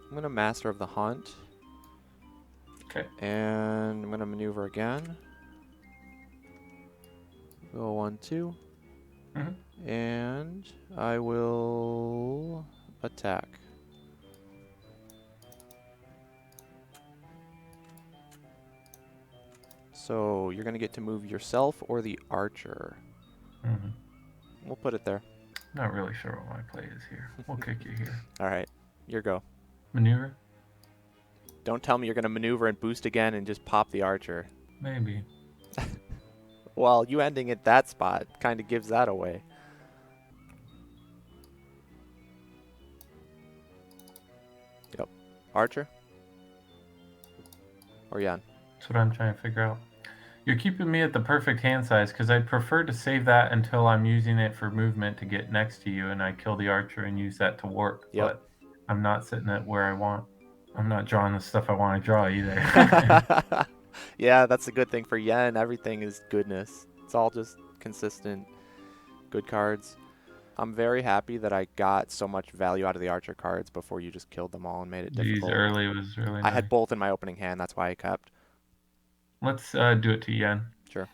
I'm going to Master of the Hunt. Okay. And I'm going to maneuver again. Go 1, 2. And I will attack. So you're going to get to move yourself or the archer. We'll put it there. Not really sure what my play is here. We'll kick you here. All right, your go. Maneuver? Don't tell me you're going to maneuver and boost again and just pop the archer. Maybe. Well, you ending at that spot kind of gives that away. Yep. Archer? Or Jan? That's what I'm trying to figure out. You're keeping me at the perfect hand size because I'd prefer to save that until I'm using it for movement to get next to you and I kill the archer and use that to warp. Yep. But I'm not sitting at where I want. I'm not drawing the stuff I want to draw either. Yeah, that's a good thing for Yen. Everything is goodness. It's all just consistent, good cards. I'm very happy that I got so much value out of the archer cards before you just killed them all and made it difficult. These early was really nice. I had both in my opening hand. That's why I kept. Let's do it to Yen. Sure.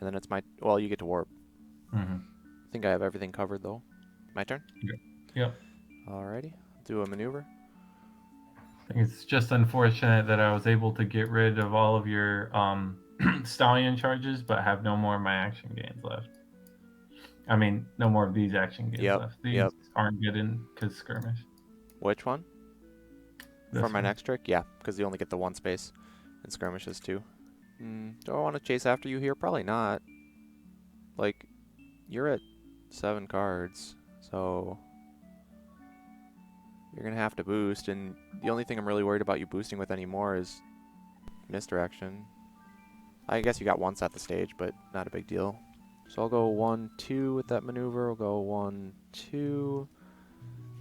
And then it's my... Well, you get to warp. I think I have everything covered, though. My turn? Yep. Alrighty. Do a maneuver. I think it's just unfortunate that I was able to get rid of all of your stallion charges, but have no more of my action gains left. I mean, no more of these action gains left. These aren't good in because skirmish. Which one? This For my one. next trick? Yeah, because you only get the one space in skirmishes, too. Do I want to chase after you here? Probably not. Like, you're at 7 cards, so... You're going to have to boost, and the only thing I'm really worried about you boosting with anymore is misdirection. I guess you got once at the stage, but not a big deal. So I'll go 1, 2 with that maneuver. I'll go 1, 2.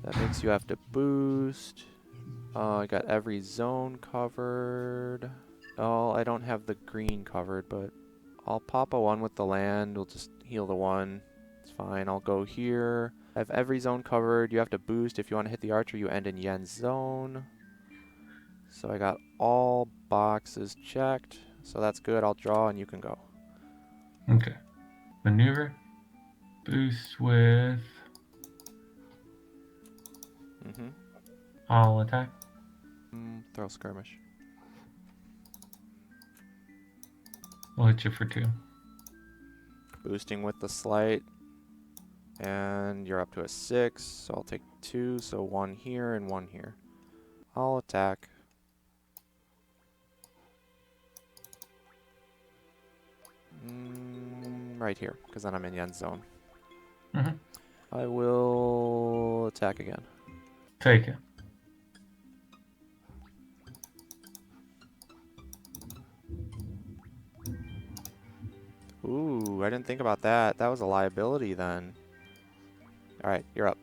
That makes you have to boost. I got every zone covered. Oh, I don't have the green covered, but I'll pop a 1 with the land. We'll just heal the 1. It's fine. I'll go here. I have every zone covered. You have to boost. If you want to hit the archer, you end in Yen's zone. So I got all boxes checked. So that's good. I'll draw and you can go. Okay. Maneuver. Boost with... I'll attack. Throw skirmish. We'll hit you for 2. Boosting with the slight. And you're up to a 6, so I'll take 2, so 1 here and 1 here. I'll attack. Right here, because then I'm in Yen's zone. I will attack again. Take it. Ooh, I didn't think about that. That was a liability then. Alright, you're up.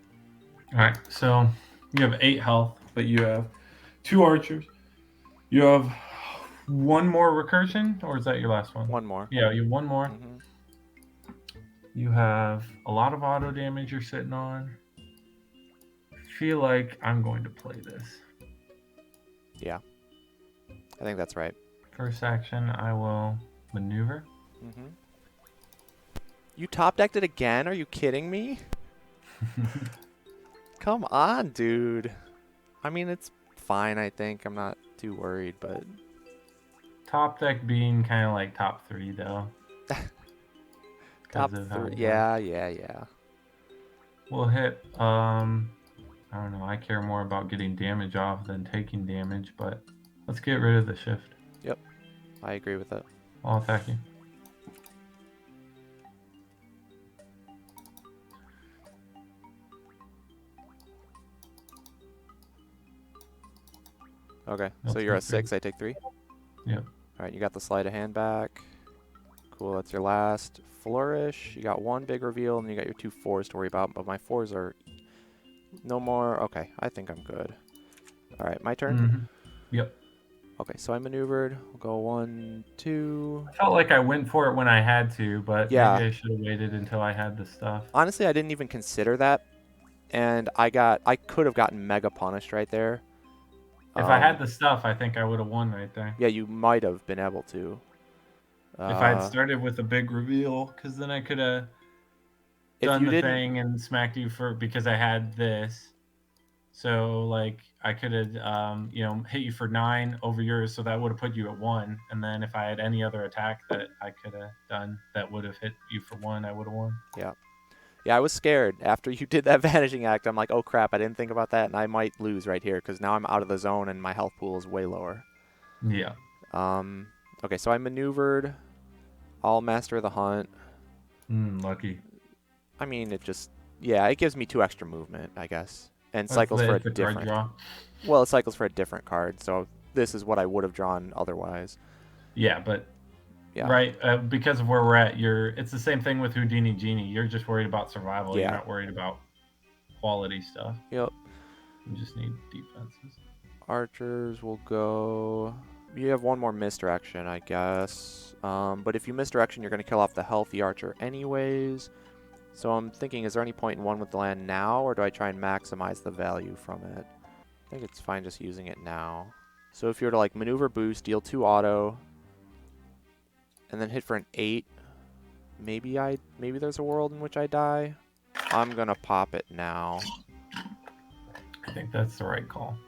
Alright, so you have 8 health, but you have 2 archers. You have 1 more recursion, or is that your last one? 1 more. Yeah, you have 1 more. You have a lot of auto damage you're sitting on. I feel like I'm going to play this. Yeah. I think that's right. First action, I will maneuver. You top decked it again? Are you kidding me? Come on, dude. I mean, it's fine, I think. I'm not too worried, but... Top deck being kind of like top 3, though. Top 3. Yeah. We'll hit, I don't know. I care more about getting damage off than taking damage, but let's get rid of the shift. Yep. I agree with that. I'll attack you. Okay, so you're at 6, I take 3? Yep. Alright, you got the sleight of hand back. Cool, that's your last flourish. You got 1 big reveal, and you got your 2 4s to worry about, but my 4s are no more. Okay, I think I'm good. Alright, my turn? Yep. Okay, so I maneuvered. I'll go 1, 2. I felt like I went for it when I had to, but Yeah. maybe I should have waited until I had the stuff. Honestly, I didn't even consider that, and I could have gotten mega punished right there. If I had the stuff, I think I would have won right there. Yeah, you might have been able to. If I had started with a big reveal, because then I could have If done you the didn't, thing and smacked you for because I had this. So like I could have hit you for 9 over yours, so that would have put you at 1. And then if I had any other attack that I could have done that would have hit you for 1, I would have won. yeah. Yeah, I was scared after you did that vanishing act. I'm like, oh crap, I didn't think about that, and I might lose right here because now I'm out of the zone and my health pool is way lower. Yeah. Okay, so I maneuvered. I'll master the hunt. Lucky. I mean, yeah, it gives me 2 extra movement, I guess, and That's cycles for a the card different. draw. Well, it cycles for a different card, so this is what I would have drawn otherwise. Yeah, but Yeah. right, because of where we're at, it's the same thing with Houdini Genie. You're just worried about survival. Yeah. You're not worried about quality stuff. Yep. You just need defenses. Archers will go. You have 1 more misdirection, I guess. But if you misdirection, you're going to kill off the healthy archer anyways. So I'm thinking, is there any point in 1 with the land now, or do I try and maximize the value from it? I think it's fine just using it now. So if you were to like maneuver boost, deal 2 auto, and then hit for an 8, maybe there's a world in which I die. I'm gonna pop it now. I think that's the right call.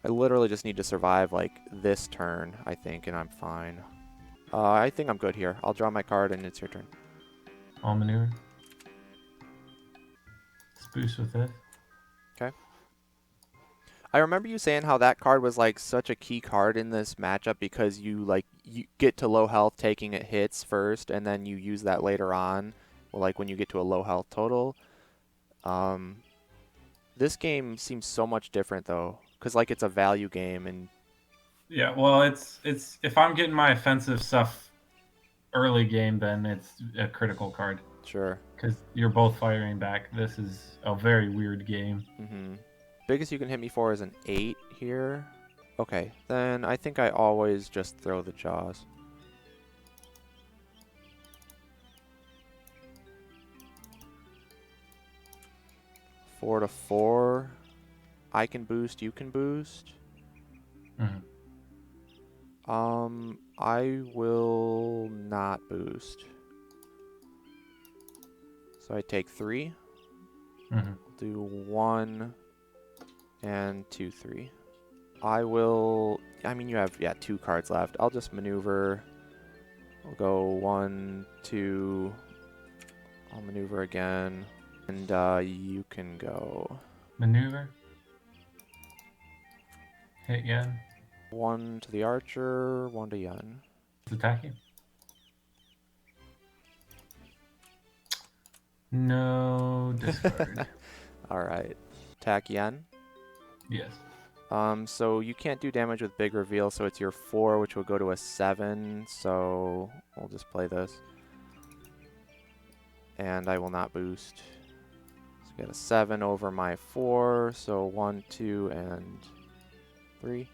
I literally just need to survive like this turn, I think, and I'm fine. I think I'm good here. I'll draw my card and it's your turn. All maneuver. Let's boost with this. Okay. I remember you saying how that card was like such a key card in this matchup because you get to low health taking it hits first and then you use that later on, like when you get to a low health total. This game seems so much different though, because like it's a value game and yeah, well, it's if I'm getting my offensive stuff early game, then it's a critical card. Sure. Because you're both firing back. This is a very weird game. Biggest you can hit me for is an 8 here. Okay, then I think I always just throw the jaws. Four to 4. I can boost, you can boost. I will not boost. So I take 3. Do 1 and 2, 3. I mean, you have, 2 cards left. I'll just maneuver. I'll go 1, 2. I'll maneuver again. And you can go. Maneuver. Hit Yen. 1 to the archer, 1 to Yen. Attacking. No discard. Alright. Attack Yen. Yes. So you can't do damage with big reveal, so it's your 4, which will go to a 7. So we'll just play this. And I will not boost. So get a 7 over my 4. So 1, 2, and 3.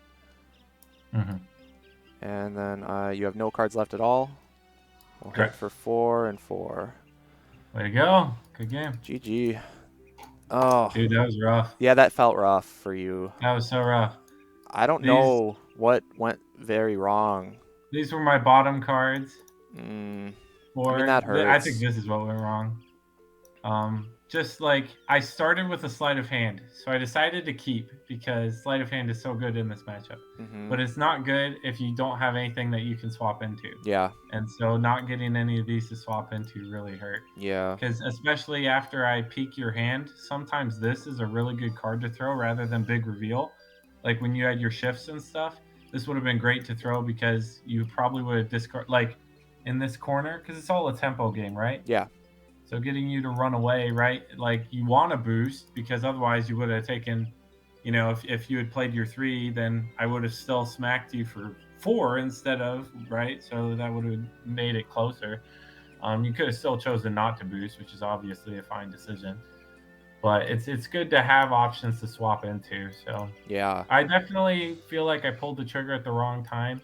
And then you have no cards left at all. We'll hit for 4 and 4. Way to go. Good game. GG. Oh. Dude, that was rough. Yeah, that felt rough for you. That was so rough. I don't know what went very wrong. These were my bottom cards. I mean, that hurts. I think this is what went wrong. Just like I started with a sleight of hand, so I decided to keep because sleight of hand is so good in this matchup. But it's not good if you don't have anything that you can swap into. Yeah. And so not getting any of these to swap into really hurt. Yeah. Because especially after I peek your hand, sometimes this is a really good card to throw rather than big reveal. Like when you had your shifts and stuff, this would have been great to throw because you probably would have discarded, like in this corner, because it's all a tempo game, right? Yeah. So getting you to run away, right? Like you want to boost because otherwise you would have taken, if you had played your 3, then I would have still smacked you for 4 instead of, right? So that would have made it closer. You could have still chosen not to boost, which is obviously a fine decision. But it's good to have options to swap into. So yeah, I definitely feel like I pulled the trigger at the wrong time.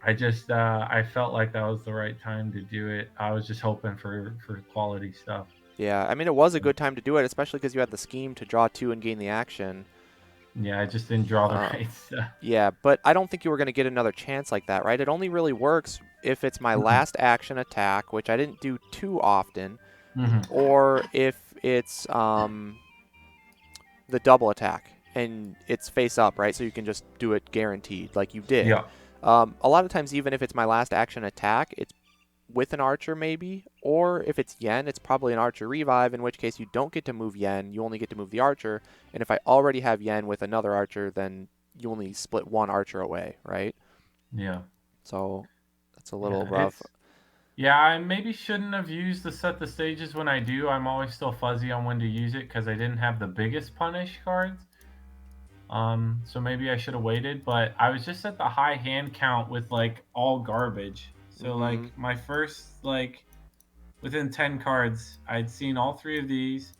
I just I felt like that was the right time to do it. I was just hoping for quality stuff. Yeah, I mean, it was a good time to do it, especially because you had the scheme to draw 2 and gain the action. Yeah, I just didn't draw the Uh, right stuff. yeah, but I don't think you were going to get another chance like that, right? It only really works if it's my Mhm. last action attack, which I didn't do too often, Mhm. or if it's the double attack and it's face up, right? So you can just do it guaranteed, like you did. Yeah. A lot of times, even if it's my last action attack, it's with an archer maybe, or if it's Yen, it's probably an archer revive, in which case you don't get to move Yen, you only get to move the archer, and if I already have Yen with another archer, then you only split one archer away, right? Yeah. So that's a little Yeah. rough. Yeah, I maybe shouldn't have used the set the stages when I do. I'm always still fuzzy on when to use it because I didn't have the biggest punish cards. So maybe I should have waited, but I was just at the high hand count with like all garbage. So Mm-hmm. like my first like within 10 cards, I'd seen all three of these.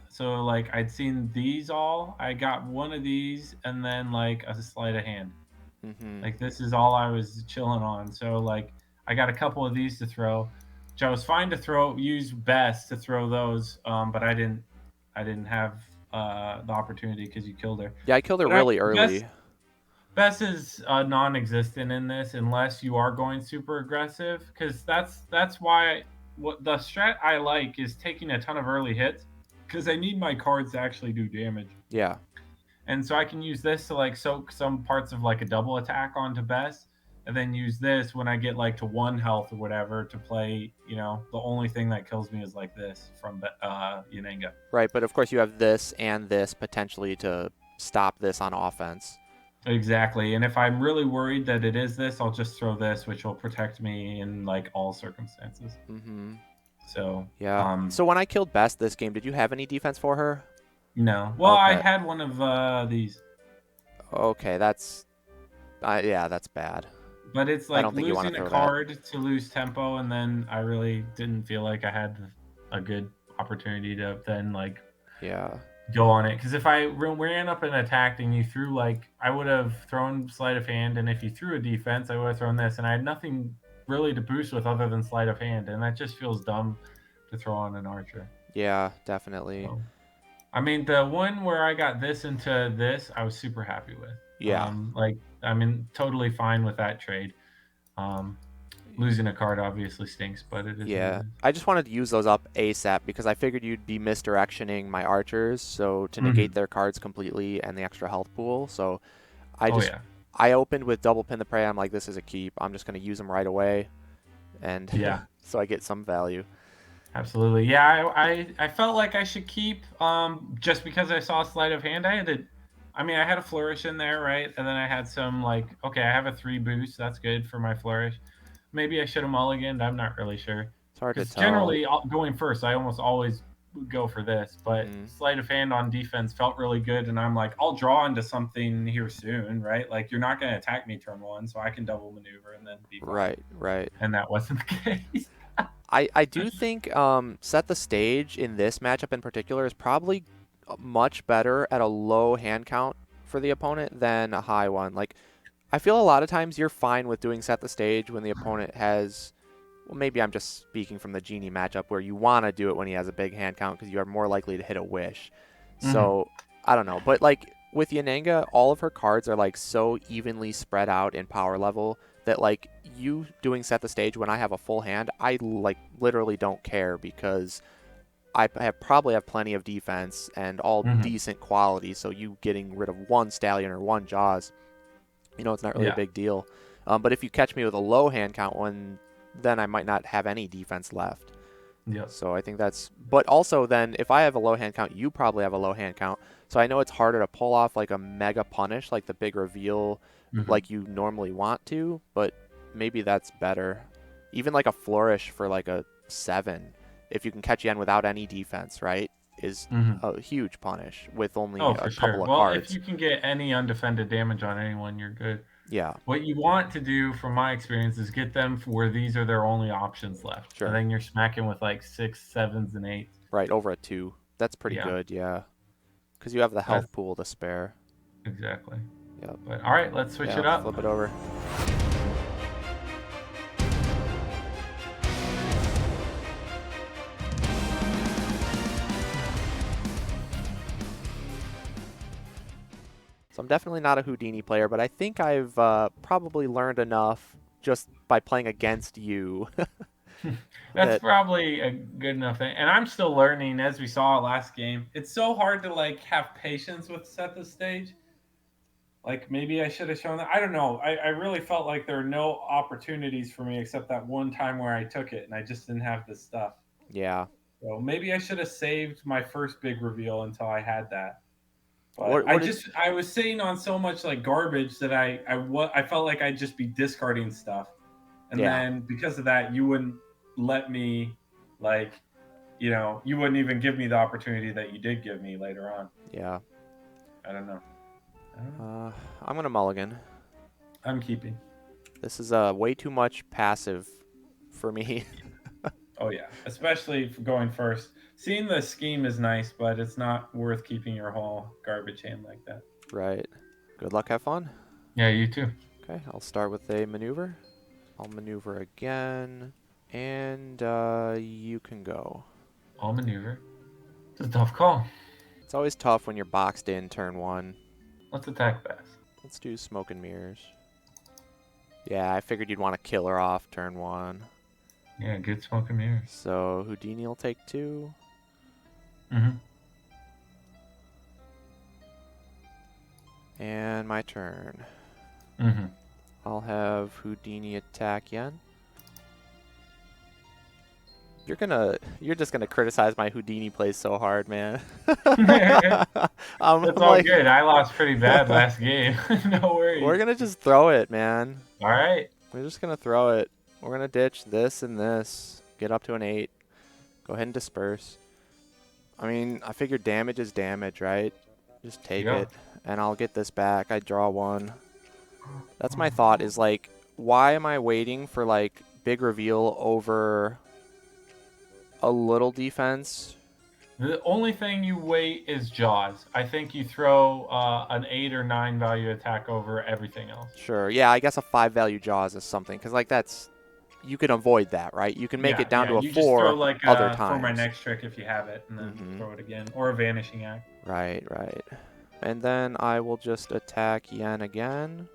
So like I'd seen these all. I got one of these and then like a sleight of hand. Mm-hmm. Like this is all I was chilling on. So like I got a couple of these to throw, which I was fine to use best to throw those, but I didn't have the opportunity because you killed her. Yeah, I killed her But I really best early. best is non-existent in this unless you are going super aggressive, because that's why what the strat I like is taking a ton of early hits because I need my cards to actually do damage. Yeah. And so I can use this to like soak some parts of like a double attack onto best, and then use this when I get like to 1 health or whatever to play. The only thing that kills me is like this from Yennenga. Right, but of course you have this and this potentially to stop this on offense. Exactly. And if I'm really worried that it is this, I'll just throw this, which will protect me in like all circumstances. Mm-hmm. So, Yeah. So when I killed Best this game, did you have any defense for her? no. Well, I Okay. had one of these, Okay, that's yeah, that's bad. but it's I like don't think you want to losing a throw that. card to lose tempo, and then I really didn't feel like I had a good opportunity to then like Yeah. go on it. Because if I ran up and attacked and you threw like, I would have thrown sleight of hand, and if you threw a defense, I would have thrown this, and I had nothing really to boost with other than sleight of hand, and that just feels dumb to throw on an archer. Yeah, definitely. So, I mean, the one where I got this into this, I was super happy with. Yeah. Like, I mean, totally fine with that trade. Um, Losing a card obviously stinks, but it is what it Yeah. is. I just wanted to use those up ASAP because I figured you'd be misdirectioning my archers, so to negate Mm-hmm. their cards completely and the extra health pool. So I Oh just yeah, I opened with double pin the prey. I'm like, this is a keep. I'm just gonna use them right away, and yeah. so I get some value. Absolutely. Yeah, I felt like I should keep just because I saw sleight of hand. I had a flourish in there, right? And then I had some like, okay, I have a 3 boost. That's good for my flourish. Maybe I should have mulliganed. I'm not really sure. It's hard to Because tell. generally going first, I almost always go for this. But Mm-hmm. sleight of hand on defense felt really good, and I'm like, I'll draw into something here soon, right? Like you're not going to attack me turn 1, so I can double maneuver and then be fine. Right, right. And that wasn't the case. I do think set the stage in this matchup in particular is probably much better at a low hand count for the opponent than a high one. Like I feel a lot of times you're fine with doing set the stage when the opponent has, well, maybe I'm just speaking from the Genie matchup where you want to do it when he has a big hand count because you are more likely to hit a wish. Hmm. So I don't know, but like with Yennenga, all of her cards are like so evenly spread out in power level that like you doing set the stage when I have a full hand, I like literally don't care because I probably have plenty of defense and all Hmm. decent quality. So you getting rid of one Stallion or one Jaws, it's not really a Yeah. big deal. But if you catch me with a low hand count one, then I might not have any defense left. Yep. So I think that's, but also then if I have a low hand count, you probably have a low hand count. So I know it's harder to pull off like a mega punish, like the big reveal, Hmm. like you normally want to, but maybe that's better. Even like a flourish for like a 7, if you can catch Yen without any defense, right, is Hmm. a huge punish with only Oh, a for sure. couple of Well, if cards. you can get any undefended damage on anyone, you're good. Yeah, What you want to do, from my experience, is get them where these are their only options left, and sure. then you're smacking with like 6, 7s, and 8s. Right, over a 2. That's pretty Yeah, good, yeah. Because you have the that's health pool to spare. exactly. Yep. But all right, let's switch Yeah, it let's up. flip it over. I'm definitely not a Houdini player, but I think I've probably learned enough just by playing against you. That's that probably a good enough thing. And I'm still learning, as we saw last game. It's so hard to like have patience with set the stage. Like maybe I should have shown that. I don't know. I really felt like there were no opportunities for me except that one time where I took it and I just didn't have the stuff. Yeah. So maybe I should have saved my first big reveal until I had that. But What did I was sitting on so much like garbage that I felt like I'd just be discarding stuff. And Yeah. then because of that, you wouldn't let me like you wouldn't even give me the opportunity that you did give me later on. Yeah. I don't know. I'm gonna mulligan. I'm keeping. This is way too much passive for me. Oh yeah, especially for going first. Seeing the scheme is nice, but it's not worth keeping your whole garbage hand like that. Right. Good luck, have fun. Yeah, you too. Okay, I'll start with a maneuver. I'll maneuver again. And you can go. All maneuver. It's a tough call. It's always tough when you're boxed in turn 1. Let's attack fast. Let's do smoke and mirrors. Yeah, I figured you'd want to kill her off turn 1. Yeah, good smoke and mirrors. So Houdini will take 2. Mm-hmm. And my turn. Mm-hmm. I'll have Houdini attack Yen. You're just gonna criticize my Houdini plays so hard, man. I'm It's all like, good. I lost pretty bad last game. No worries. we're gonna just throw it, man. All right. We're just gonna throw it. We're gonna ditch this and this. Get up to an 8. Go ahead and disperse. I mean, I figure damage is damage, right? Just take it, and I'll get this back. I draw 1. That's my thought, is like, why am I waiting for like big reveal over a little defense? The only thing you wait is Jaws. I think you throw an 8 or 9 value attack over everything else. Sure. Yeah, I guess a 5 value Jaws is something, because like that's, you can avoid that, right? You can make it down to a you 4 just throw like other for my times. next trick if you have it, and then throw it again, or a vanishing act. Right, right. And then I will just attack Yen again.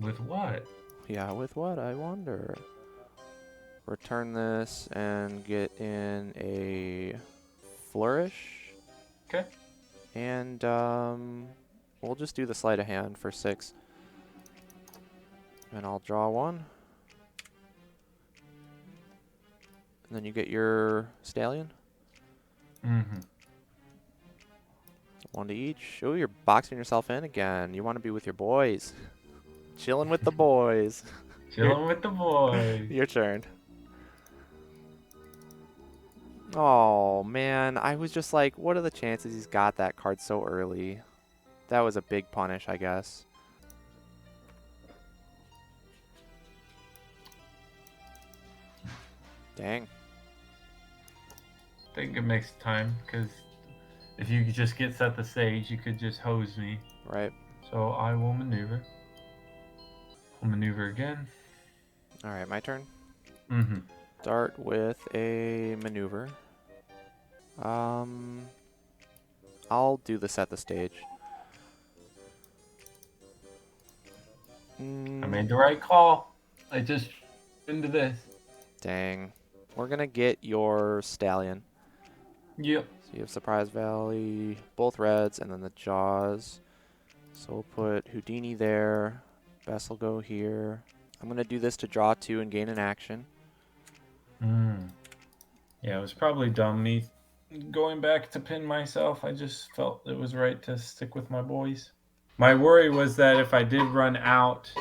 With what? Yeah, with what, I wonder? Return this and get in a flourish. Okay. And we'll just do the sleight of hand for 6. And I'll draw 1. And then you get your stallion. Mm-hmm. 1 to each. Oh, you're boxing yourself in again. You want to be with your boys. Chilling with the boys. Chilling with the boys. Your turn. Oh, man. I was just like, what are the chances he's got that card so early? That was a big punish, I guess. Dang. I think it makes time, because if you could just get set the stage, you could just hose me. Right. So I will maneuver. I'll maneuver again. All right, my turn. Mm-hmm. Start with a maneuver. I'll do the set the stage. I made the right call. I just into this. Dang. We're gonna get your stallion. Yep. So you have Surprise Valley, both reds, and then the Jaws. So we'll put Houdini there. Bess will go here. I'm gonna do this to draw 2 and gain an action. Yeah, it was probably dumb me going back to pin myself. I just felt it was right to stick with my boys. My worry was that if I did run out,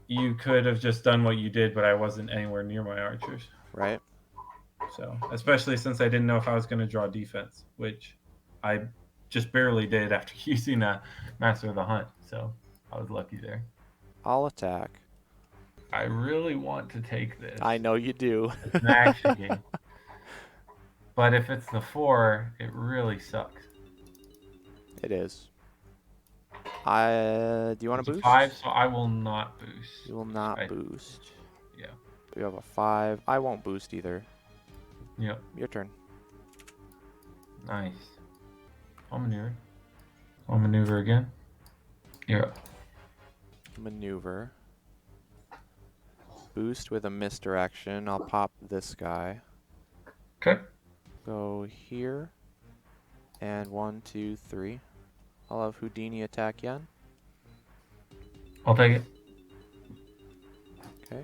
you could have just done what you did, but I wasn't anywhere near my archers. Right. So, especially since I didn't know if I was going to draw defense, which I just barely did after using a Master of the Hunt. So, I was lucky there. I'll attack. I really want to take this. I know you do. It's an action game. But if it's the 4, it really sucks. It is. Do you want to boost? 5, so I will not boost. You will not boost. Yeah. You have a 5. I won't boost either. Yep. Your turn. Nice. I'll maneuver. I'll maneuver again. You're up. Maneuver. Boost with a misdirection. I'll pop this guy. Okay. Go here. And 1, 2, 3. I'll have Houdini attack Yen. I'll take it. Okay.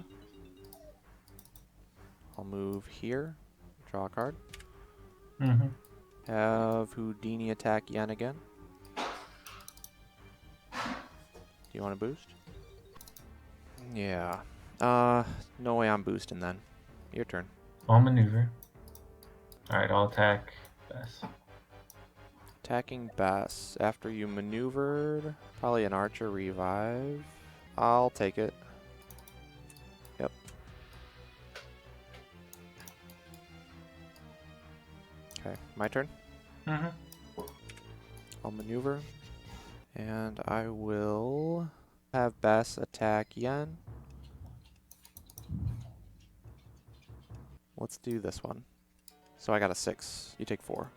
I'll move here. Draw a card. Mm-hmm. Have Houdini attack Yen again. Do you want to boost? Yeah. No way I'm boosting then. Your turn. I'll maneuver. Alright, I'll attack Bess. Attacking Bass. After you maneuvered, probably an archer revive. I'll take it. Yep. Okay, my turn. Mm-hmm. I'll maneuver. And I will have Bass attack Yen. Let's do this one. So I got a 6. You take 4.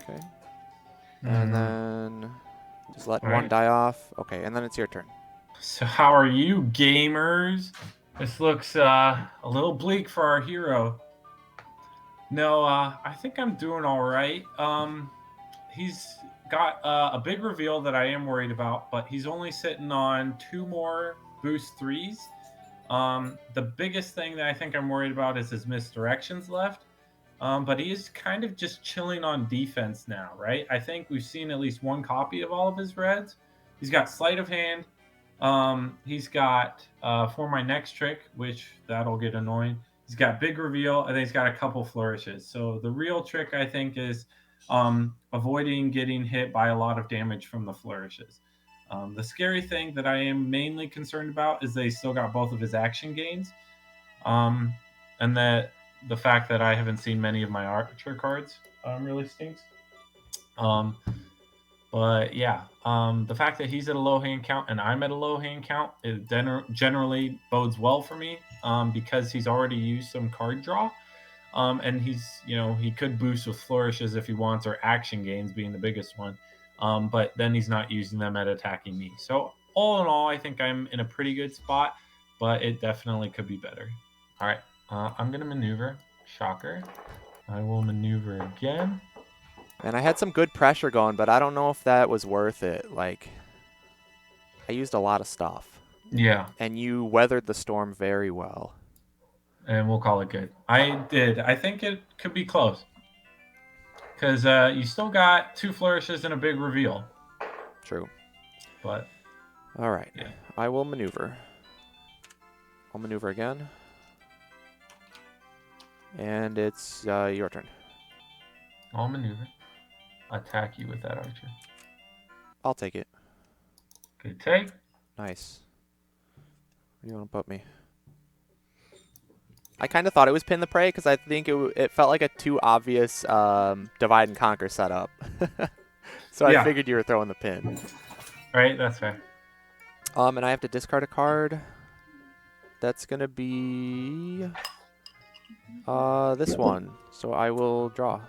Okay. And then just let one die off. Okay, and then it's your turn. So how are you, gamers? This looks a little bleak for our hero. No, I think I'm doing all right. He's got a big reveal that I am worried about, but he's only sitting on 2 more boost 3s. The biggest thing that I think I'm worried about is his misdirections left. But he is kind of just chilling on defense now, right? I think we've seen at least one copy of all of his reds. He's got sleight of hand. He's got for my next trick, which that'll get annoying. He's got big reveal, and then he's got a couple flourishes. So the real trick, I think, is avoiding getting hit by a lot of damage from the flourishes. The scary thing that I am mainly concerned about is that he's still got both of his action gains, and that the fact that I haven't seen many of my archer cards really stinks. But yeah, the fact that he's at a low hand count and I'm at a low hand count, it generally bodes well for me because he's already used some card draw. And he's, he could boost with flourishes if he wants, or action gains being the biggest one. But then he's not using them at attacking me. So all in all, I think I'm in a pretty good spot, but it definitely could be better. All right, I'm going to maneuver. Shocker. I will maneuver again. And I had some good pressure going, but I don't know if that was worth it. Like, I used a lot of stuff. Yeah. And you weathered the storm very well. And we'll call it good. I did. I think it could be close. Because you still got 2 flourishes and a big reveal. True. But. All right. Yeah. I will maneuver. I'll maneuver again. And it's your turn. I'll maneuver. Attack you with that archer. I'll take it. Good take. Nice. Where do you want to put me? I kind of thought it was pin the prey because I think it felt like a too obvious divide and conquer setup. So yeah. I figured you were throwing the pin. Right, that's fair. And I have to discard a card. That's going to be this one. So I will draw.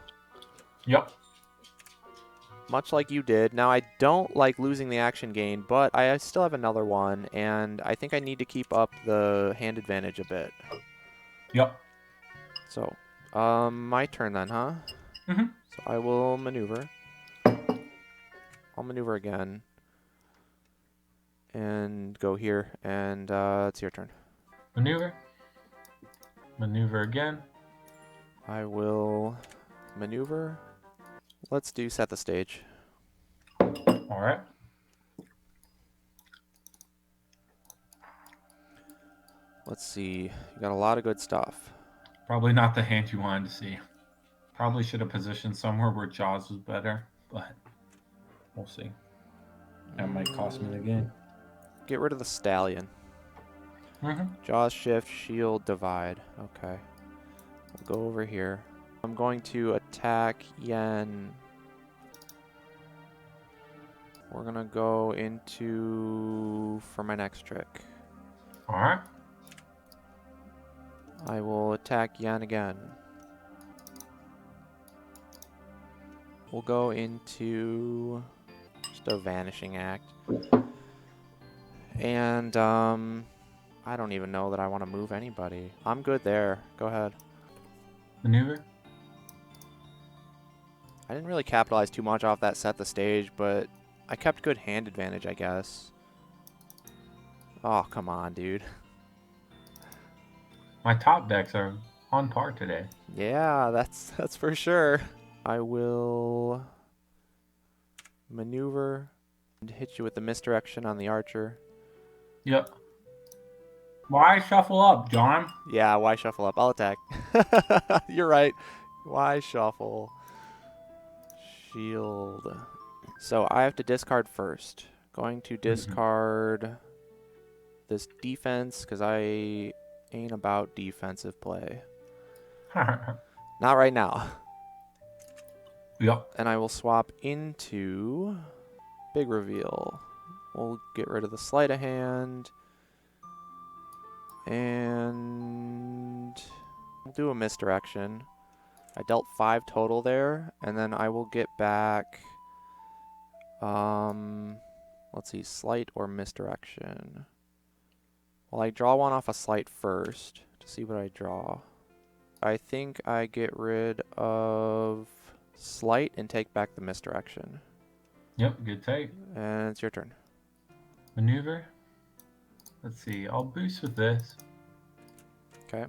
Yep. Much like you did. Now, I don't like losing the action gain, but I still have another one, and I think I need to keep up the hand advantage a bit. Yep. So, my turn then, huh? Mm-hmm. So I will maneuver. I'll maneuver again. And go here, and it's your turn. Maneuver. Maneuver again. I will maneuver. Let's do set the stage. All right. Let's see. You got a lot of good stuff. Probably not the hand you wanted to see. Probably should have positioned somewhere where Jaws was better, but we'll see. That might cost me the game. Get rid of the stallion. Mm-hmm. Jaws shift, shield, divide. Okay. I'll go over here. I'm going to attack Yen. We're going to go into for my next trick. All right. I will attack Yen again. we'll go into just a Vanishing Act. And, I don't even know that I want to move anybody. I'm good there. Go ahead. Maneuver. I didn't really capitalize too much off that set the stage, but I kept good hand advantage, I guess. Oh, come on, dude. My top decks are on par today. Yeah, that's for sure. I will maneuver and hit you with the misdirection on the archer. Yep. Why shuffle up, John? Yeah, why shuffle up? I'll attack. You're right. Why shuffle? Shield. So I have to discard first. Going to discard this defense because I ain't about defensive play. Not right now. Yep. And I will swap into Big Reveal. We'll get rid of the sleight of hand. And we'll do a misdirection. I dealt 5 total there, and then I will get back, let's see, sleight or misdirection. Well, I draw one off a sleight first to see what I draw. I think I get rid of sleight and take back the misdirection. Yep, good take. And it's your turn. Maneuver. Let's see, I'll boost with this. Okay.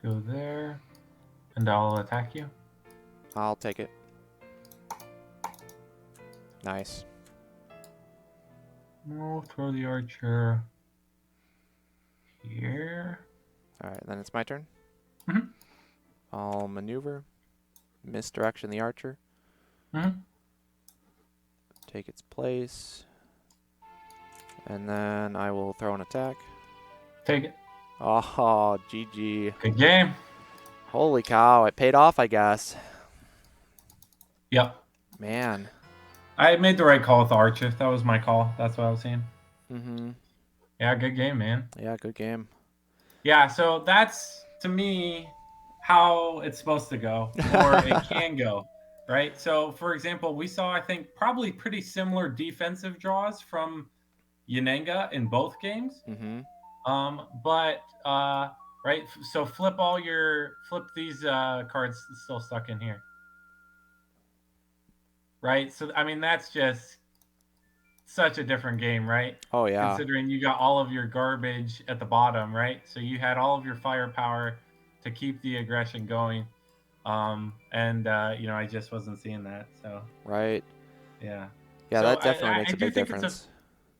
Go there. And I'll attack you. I'll take it. Nice. We'll throw the archer here. Alright, then it's my turn. Mm-hmm. I'll maneuver. Misdirection the archer. Mm-hmm. Take its place. And then I will throw an attack. Take it. Oh, GG. Good game. Holy cow, it paid off, I guess. Yep. Man. I made the right call with the archer. That was my call. That's what I was saying. Mm-hmm. Yeah, good game, man. Yeah, good game. Yeah, so that's, to me, how it's supposed to go, or it can go, right? So, for example, we saw, I think, probably pretty similar defensive draws from Yennenga in both games. Mm-hmm. Right, so flip these cards still stuck in here. Right, so, I mean, that's just such a different game, right? Oh, yeah. Considering you got all of your garbage at the bottom, right? So you had all of your firepower to keep the aggression going. I just wasn't seeing that. So right. Yeah. Yeah, so that definitely makes a big difference.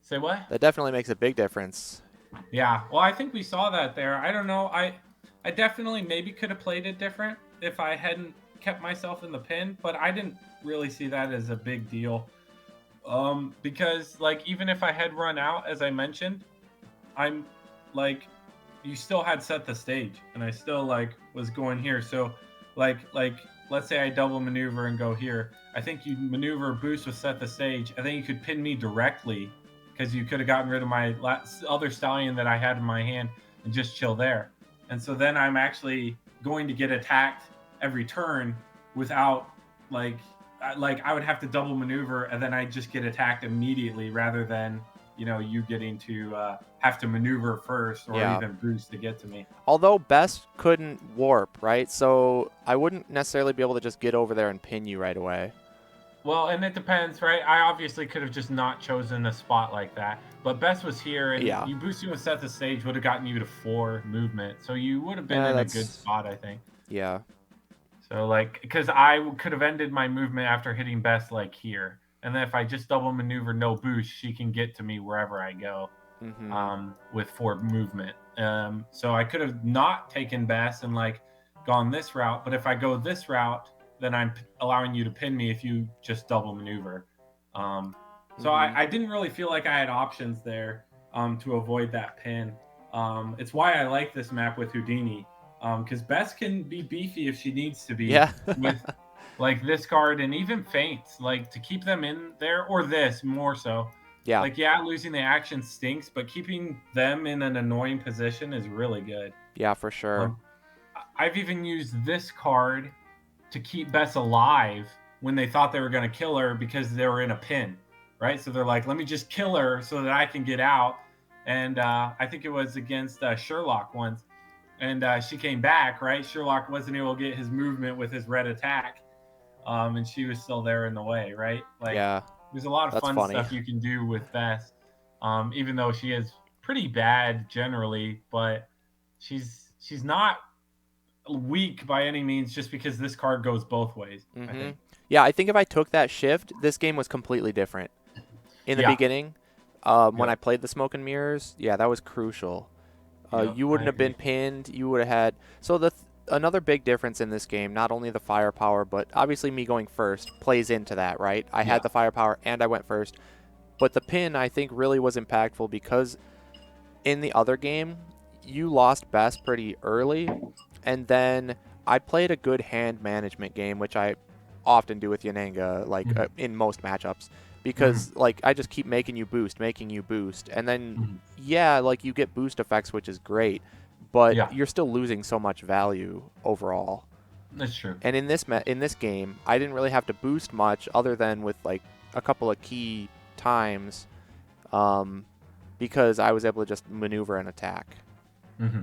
Say what? That definitely makes a big difference. Yeah. Well, I think we saw that there. I don't know. I definitely maybe could have played it different if I hadn't kept myself in the pin, but I didn't really see that as a big deal. Because like even if I had run out, as I mentioned, I'm like you still had set the stage and I still like was going here. So like let's say I double maneuver and go here. I think you maneuver boost with set the stage. I think you could pin me directly because you could have gotten rid of my other stallion that I had in my hand and just chill there. And so then I'm actually going to get attacked every turn without like I would have to double maneuver and then I just get attacked immediately rather than you getting to have to maneuver first or even boost to get to me. Although Best couldn't warp, right? So I wouldn't necessarily be able to just get over there and pin you right away. Well, and it depends, right? I obviously could have just not chosen a spot like that, but Best was here, and you boosting with set the stage would have gotten you to 4 movement, so you would have been in a good spot, I think. Yeah. So like, because I could have ended my movement after hitting Best like here, and then if I just double maneuver no boost, she can get to me wherever I go, with 4 movement. So I could have not taken Best and like gone this route, but if I go this route, then I'm allowing you to pin me if you just double maneuver. So I didn't really feel like I had options there to avoid that pin. It's why I like this map with Houdini, because Bess can be beefy if she needs to be with like this card and even feints, like to keep them in there, or this more so. Yeah. Like, yeah, losing the action stinks, but keeping them in an annoying position is really good. Yeah, for sure. I've even used this card to keep Bess alive when they thought they were going to kill her because they were in a pin, right? So they're like, let me just kill her so that I can get out. And I think it was against Sherlock once. And she came back, right? Sherlock wasn't able to get his movement with his red attack. And she was still there in the way, right? Like, Yeah, there's a lot of that's fun funny. stuff you can do with Bess, even though she is pretty bad generally, but she's not weak by any means just because this card goes both ways, I think. Yeah, I think if I took that shift, this game was completely different. In the Yeah. beginning, when I Yep. played the Smoke and Mirrors, yeah, that was crucial. Yep. You I wouldn't have been agree. pinned. You would have had. So another big difference in this game, not only the firepower, but obviously me going first plays into that, right? I had Yeah. the firepower and I went first. But the pin, I think, really was impactful because in the other game, you lost Bess pretty early, and then I played a good hand management game, which I often do with Yennenga, like Hmm. in most matchups, Hmm. because like I just keep making you boost, and then Hmm. yeah, like you get boost effects, which is great, but Yeah. you're still losing so much value overall. That's true. And in this game, I didn't really have to boost much other than with like a couple of key times, um, because I was able to just maneuver and attack, Hmm.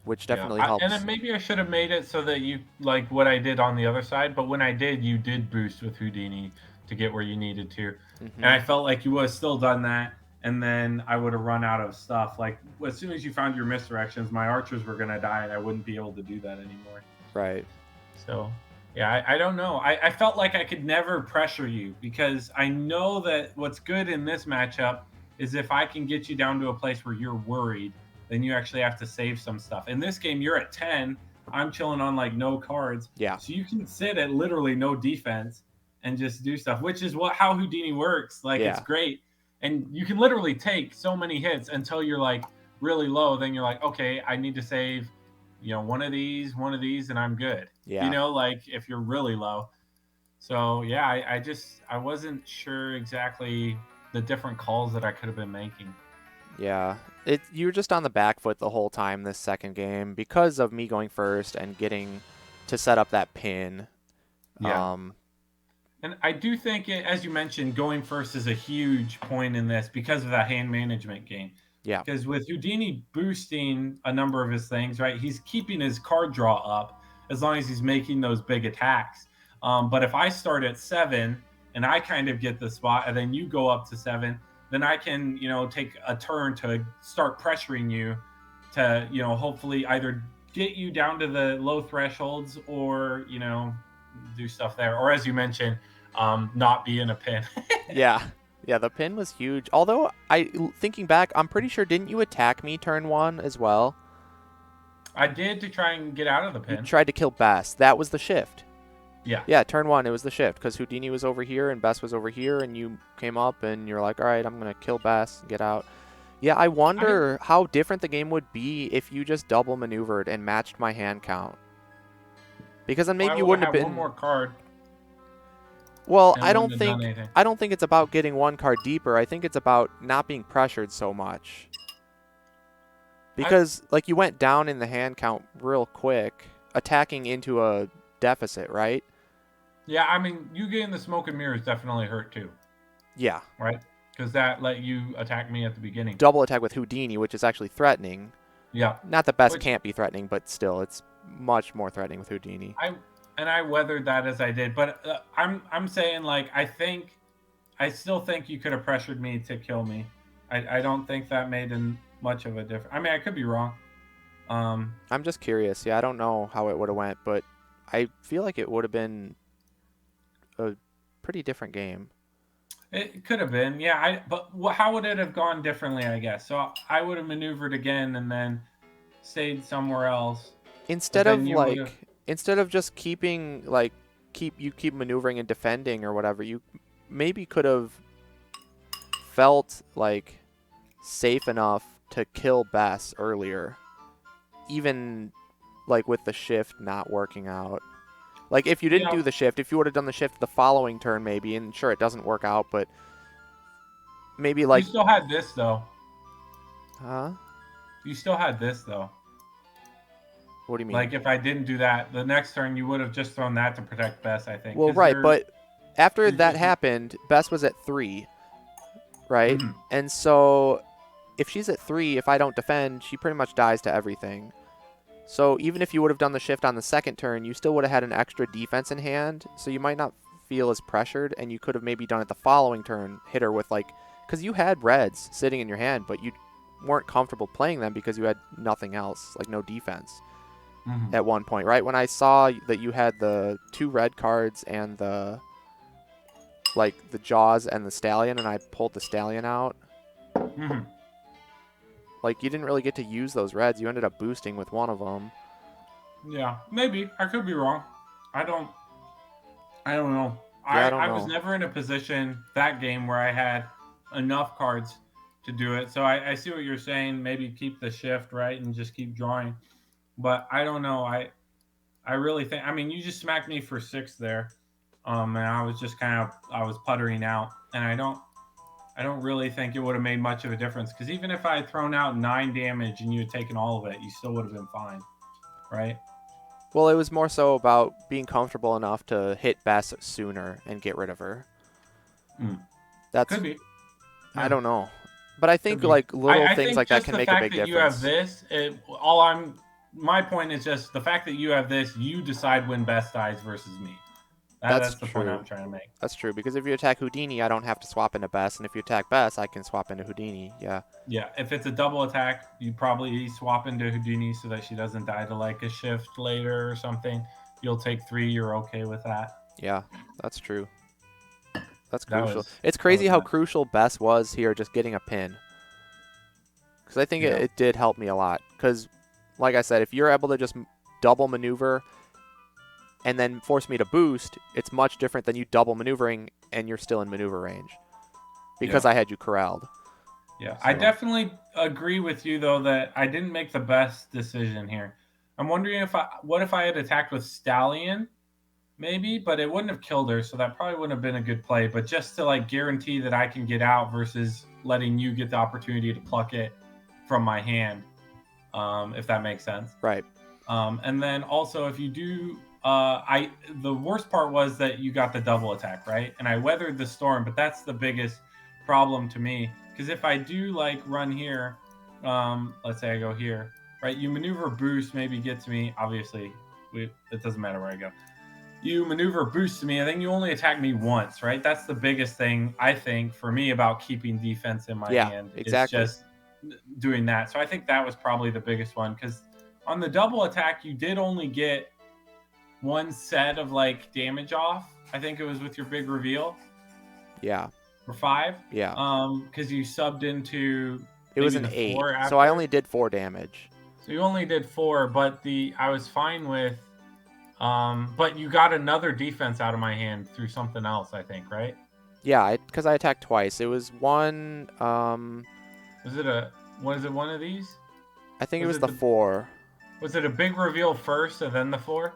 which Yeah. definitely And then helps. maybe I should have made it so that you like what I did on the other side, but when I did, you did boost with Houdini to get where you needed to. And Hmm. I felt like you would have still done that, and then I would have run out of stuff. Like as soon as you found your misdirections, my archers were gonna die, and I wouldn't be able to do that anymore. Right. So, yeah, I don't know. I felt like I could never pressure you because I know that what's good in this matchup is if I can get you down to a place where you're worried, then you actually have to save some stuff. In this game, you're at 10. I'm chilling on like no cards. Yeah. So you can sit at literally no defense and just do stuff, which is what how Houdini works. Like it's Yeah. great. And you can literally take so many hits until you're like really low. Then you're like, okay, I need to save one of these, and I'm good. Yeah. Like if you're really low. So yeah, I wasn't sure exactly the different calls that I could have been making. Yeah. You were just on the back foot the whole time this second game because of me going first and getting to set up that pin. Yeah. Um, And I do think, as you mentioned, going first is a huge point in this because of that hand management game. yeah. Because with Houdini boosting a number of his things, right, he's keeping his card draw up as long as he's making those big attacks. But if I start at 7 and I kind of get the spot, and then you go up to 7, then I can, take a turn to start pressuring you to, hopefully either get you down to the low thresholds or, do stuff there. Or as you mentioned, not be in a pin. Yeah. Yeah, the pin was huge. Although thinking back, I'm pretty sure didn't you attack me turn 1 as well? I did to try and get out of the You pin. tried to kill Bess. That was the shift. Yeah. Yeah, turn 1 it was the shift because Houdini was over here and Bess was over here and you came up and you're like, "All right, I'm going to kill Bess, get out." Yeah, I I wonder how different the game would be if you just double maneuvered and matched my hand count. Because then I maybe you would have wouldn't have had one been. more card Well, and I wouldn't don't have done think anything. I don't think it's about getting one card deeper. I think it's about not being pressured so much. I Because like you went down in the hand count real quick, attacking into a deficit, right? Yeah, I mean, you getting the smoke and mirrors definitely hurt too, Yeah. right? Because that let you attack me at the beginning. Double attack with Houdini, which is actually threatening. Yeah, Not that Bess which can't be threatening, but still, it's much more threatening with Houdini. I weathered that as I did, but I'm saying like I still think you could have pressured me to kill me. I don't think that made much of a difference. I mean, I could be wrong. Um, I'm just curious. Yeah, I don't know how it would have went, but I feel like it would have been a pretty different game. it could have been, yeah. But how would it have gone differently? I guess so. I would have maneuvered again and then stayed somewhere else. But then you would have. Instead of just keeping like keep maneuvering and defending or whatever, you maybe could have felt like safe enough to kill Bess earlier, even like with the shift not working out. Like if you didn't Yeah, do the shift, if you would have done the shift the following turn maybe, and sure it doesn't work out, but maybe you like still had this though. huh? You still had this though. What do you mean? Like if I didn't do that, the next turn you would have just thrown that to protect Bess. I think Well, because right, you're but after that happened, Bess was at 3, right? Mm-hmm. And so if she's at 3, if I don't defend, she pretty much dies to everything. So even if you would have done the shift on the second turn, you still would have had an extra defense in hand, so you might not feel as pressured, and you could have maybe done it the following turn, hit her with like, because you had reds sitting in your hand, but you weren't comfortable playing them because you had nothing else, like no defense at one point, right? When I saw that you had the 2 red cards and the like the Jaws and the Stallion, and I pulled the Stallion out, like you didn't really get to use those reds. You ended up boosting with one of them. Yeah, maybe. I could be wrong. I don't know. Yeah, I don't I was know. never in a position that game where I had enough cards to do it. So I see what you're saying. Maybe keep the shift, right, and just keep drawing. But I don't know. I really think. I mean, you just smacked me for 6 there, and I was just I was puttering out, and I don't really think it would have made much of a difference because even if I had thrown out 9 damage and you had taken all of it, you still would have been fine, right? Well, it was more so about being comfortable enough to hit Bess sooner and get rid of her. That's Could be. Yeah. I don't know, but I think like little things like that can make a big difference. You have this, my point is just the fact that you have this. You decide when Bess dies versus me. That's the point I'm trying to make. That's true, because if you attack Houdini, I don't have to swap into Bess, and if you attack Bess, I can swap into Houdini. Yeah. Yeah, if it's a double attack, you probably swap into Houdini so that she doesn't die to like a shift later or something. You'll take 3. You're okay with that. Yeah, that's true. That's crucial. It's crazy how crucial Bess was here, just getting a pin. Because I think it did help me a lot. Because, like I said, if you're able to just double maneuver and then force me to boost, it's much different than you double maneuvering and you're still in maneuver range. Because I had you corralled. Yeah, so. I definitely agree with you, though, that I didn't make the best decision here. I'm wondering what if I had attacked with Stallion, maybe, but it wouldn't have killed her, so that probably wouldn't have been a good play. But just to like guarantee that I can get out versus letting you get the opportunity to pluck it from my hand, if that makes sense. Right. And then also, if you do, the worst part was that you got the double attack, right? And I weathered the storm, but that's the biggest problem to me. Because if I do like run here, let's say I go here, right? You maneuver boost, maybe gets me. Obviously, it doesn't matter where I go. You maneuver boost to me, and then you only attack me once, right? That's the biggest thing I think for me about keeping defense in my hand. Exactly. Is just doing that. So I think that was probably the biggest one because on the double attack, you did only get 1 set of like damage off. I think it was with your big reveal. Yeah. For 5. Yeah. Because you subbed into. It was an 8, so I only did 4 damage. So you only did 4, but I was fine with. But you got another defense out of my hand through something else, I think, right? Yeah, because I attacked twice. It was one. Was it one of these? I think it was the 4. Was it a big reveal first and then the 4?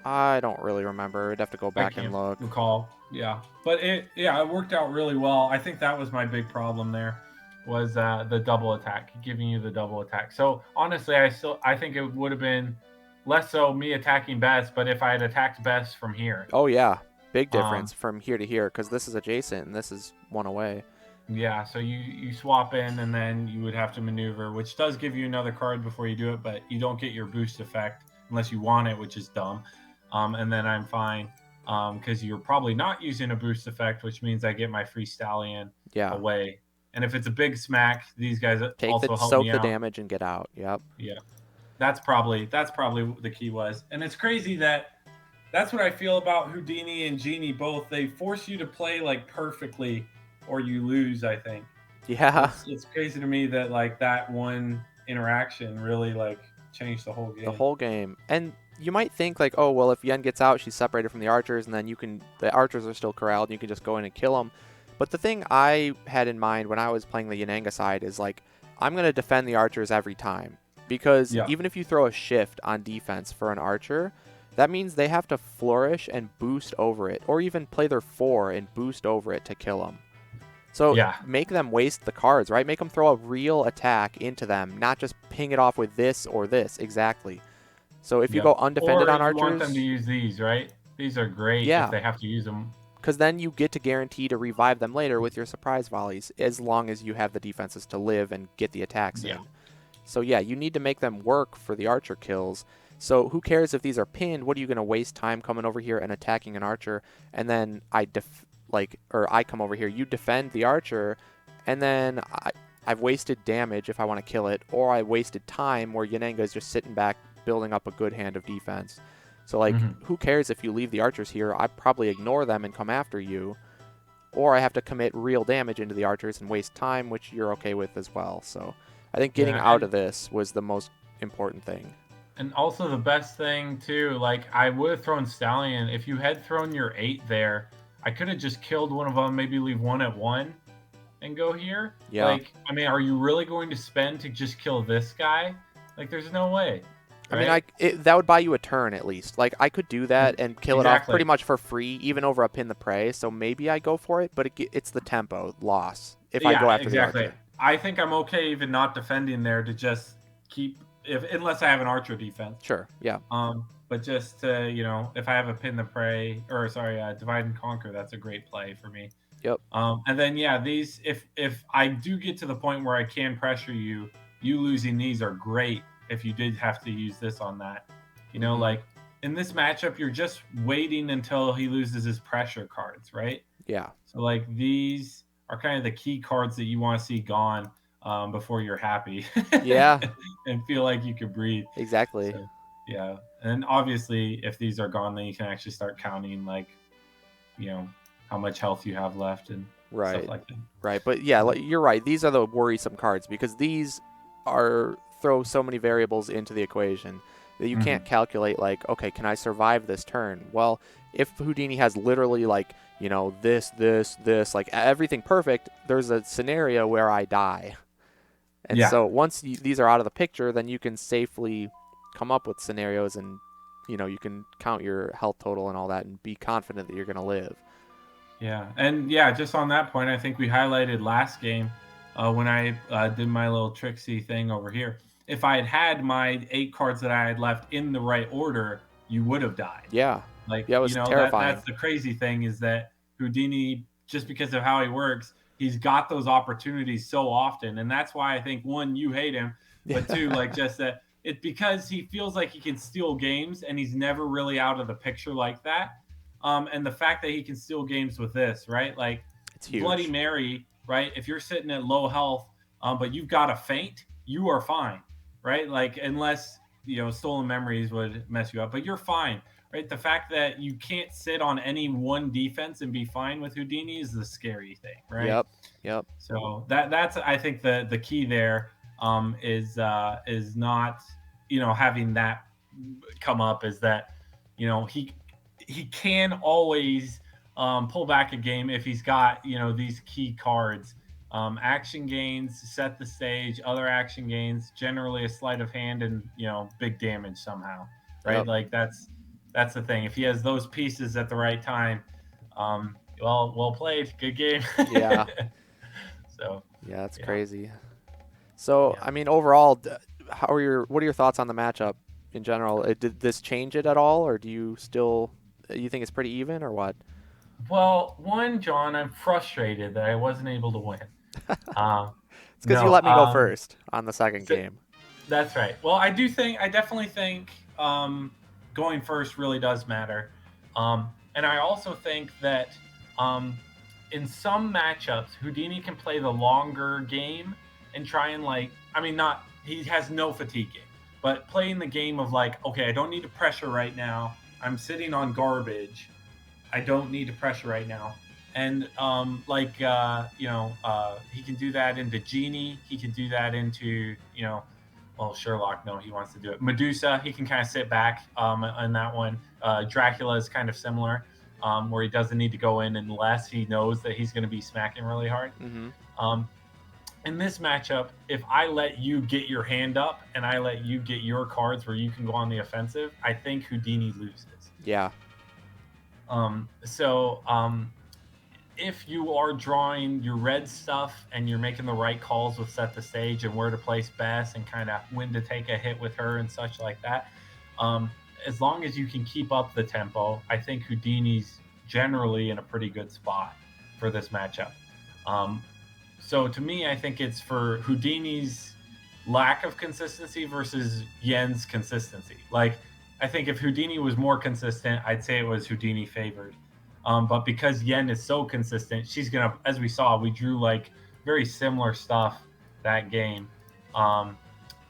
I don't really remember. I'd have to go back and look. Recall. Yeah, but it worked out really well. I think that was my big problem there, was the double attack, giving you the double attack. So honestly, I think it would have been less so me attacking Bess, but if I had attacked Bess from here. Oh yeah, big difference from here to here because this is adjacent and this is 1 away. Yeah, so you swap in and then you would have to maneuver, which does give you another card before you do it, but you don't get your boost effect unless you want it, which is dumb. And then I'm fine because you're probably not using a boost effect, which means I get my free Stallion away. And if it's a big smack, these guys also help soak me the out. damage and get out. Yep. Yeah, that's probably the key was. And it's crazy that's what I feel about Houdini and Genie both. They force you to play like perfectly or you lose, I think. Yeah. It's crazy to me that like that one interaction really like changed the whole game. The whole game. And you might think like, oh, well, if Yen gets out, she's separated from the archers, and then the archers are still corralled, and you can just go in and kill them. But the thing I had in mind when I was playing the Yennenga side is like, I'm going to defend the archers every time. Because even if you throw a shift on defense for an archer, that means they have to flourish and boost over it, or even play their 4 and boost over it to kill them. So make them waste the cards, right? Make them throw a real attack into them, not just ping it off with this or this. Exactly. So if you go undefended on archers, you want them to use these, right? These are great if Yeah, they have to use them. because then you get to guarantee to revive them later with your surprise volleys, as long as you have the defenses to live and get the attacks Yeah. in. So yeah, you need to make them work for the archer kills. So who cares if these are pinned? What are you going to waste time coming over here and attacking an archer, and then I come over here, you defend the archer, and then I've wasted damage if I want to kill it, or I wasted time where Yennenga is just sitting back building up a good hand of defense. So like, Hmm. who cares if you leave the archers here? I probably ignore them and come after you, or I have to commit real damage into the archers and waste time, which you're okay with as well. So I think getting Yeah, out of this was the most important thing. and also the best thing too, like I would have thrown Stallion. If you had thrown your 8 there, I could have just killed one of them, maybe leave one at 1 and go here. Yeah. Like, I mean, are you really going to spend to just kill this guy? Like, there's no way, I mean, right? that would buy you a turn at least. Like, I could do that and kill it off pretty Exactly. much for free, even over a pin the prey. So maybe I go for it, but it's the tempo loss if I go Yeah, after the exactly. archer. I think I'm okay even not defending there to just keep, if unless I have an archer defense. Sure. Yeah. But just to, if I have a pin the prey, or sorry, divide and conquer, that's a great play for me. Yep. And then yeah, these, if I do get to the point where I can pressure you, you losing these are great. If you did have to use this on that, Mhm. like in this matchup, you're just waiting until he loses his pressure cards, right? Yeah. So like these are kind of the key cards that you want to see gone, before you're happy Yeah. and feel like you could breathe. Exactly. So yeah, and obviously if these are gone, then you can actually start counting like, you know how much health you have left and stuff Right. like that. Right. But yeah, So, you're right. These are the worrisome cards because these are throw so many variables into the equation that you mhm. can't calculate like, okay, can I survive this turn? Well, if Houdini has literally like, this, like everything perfect, there's a scenario where I die. And Yeah, so once these are out of the picture, then you can safely come up with scenarios and you can count your health total and all that and be confident that you're going to live. yeah, and yeah. Just on that point, I think we highlighted last game, when I did my little tricksy thing over here. If I had had my 8 cards that I had left in the right order, you would have died. Yeah. Like, Yeah, it was that's terrifying. the crazy thing, is that Houdini, just because of how he works, he's got those opportunities so often, and that's why I think, one, you hate him, but two, Yeah. like, just that it's because he feels like he can steal games, and he's never really out of the picture like that. And the fact that he can steal games with this, right? Like It's Bloody huge. Mary, right? If you're sitting at low health, but you've got a feint, you are fine, right? Like, unless stolen memories would mess you up, but you're fine, right? The fact that you can't sit on any one defense and be fine with Houdini is the scary thing, right? Yep. Yep. So that's, I think, the key there, is not having that come up, is that he can always, pull back a game if he's got these key cards. Action gains, set the stage, other action gains, generally a sleight of hand, and big damage somehow, right? Yep. Like that's the thing. If he has those pieces at the right time, well played, good game. Yeah. So Yeah, that's yeah, crazy. So, yeah. I mean, overall, what are your thoughts on the matchup in general? Did this change it at all, or do you think it's pretty even, or what? Well, one, John, I'm frustrated that I wasn't able to win. Um, It's because you no, let me go first on the second so game. that's right. Well, I definitely think, going first really does matter. And I also think that, um, in some matchups, Houdini can play the longer game and try and, like, I mean, not, he has no fatigue game, but playing the game of like, okay, I don't need to pressure right now. I'm sitting on garbage. I don't need to pressure right now. And he can do that into Genie. He can do that into well, Sherlock. No, he wants to do it. Medusa. He can kind of sit back, on that one. Dracula is kind of similar, where he doesn't need to go in unless he knows that he's going to be smacking really hard. Mm-hmm. Um, in this matchup, if I let you get your hand up and I let you get your cards where you can go on the offensive, I think Houdini loses. Yeah. So if you are drawing your red stuff and you're making the right calls with set the stage and where to place best and kind of when to take a hit with her and such like that, as long as you can keep up the tempo, I think Houdini's generally in a pretty good spot for this matchup. Um, so to me, I think it's for Houdini's lack of consistency versus Yen's consistency. Like, I think if Houdini was more consistent, I'd say it was Houdini favored. But because Yen is so consistent, she's gonna, as we saw, we drew like very similar stuff that game. Um,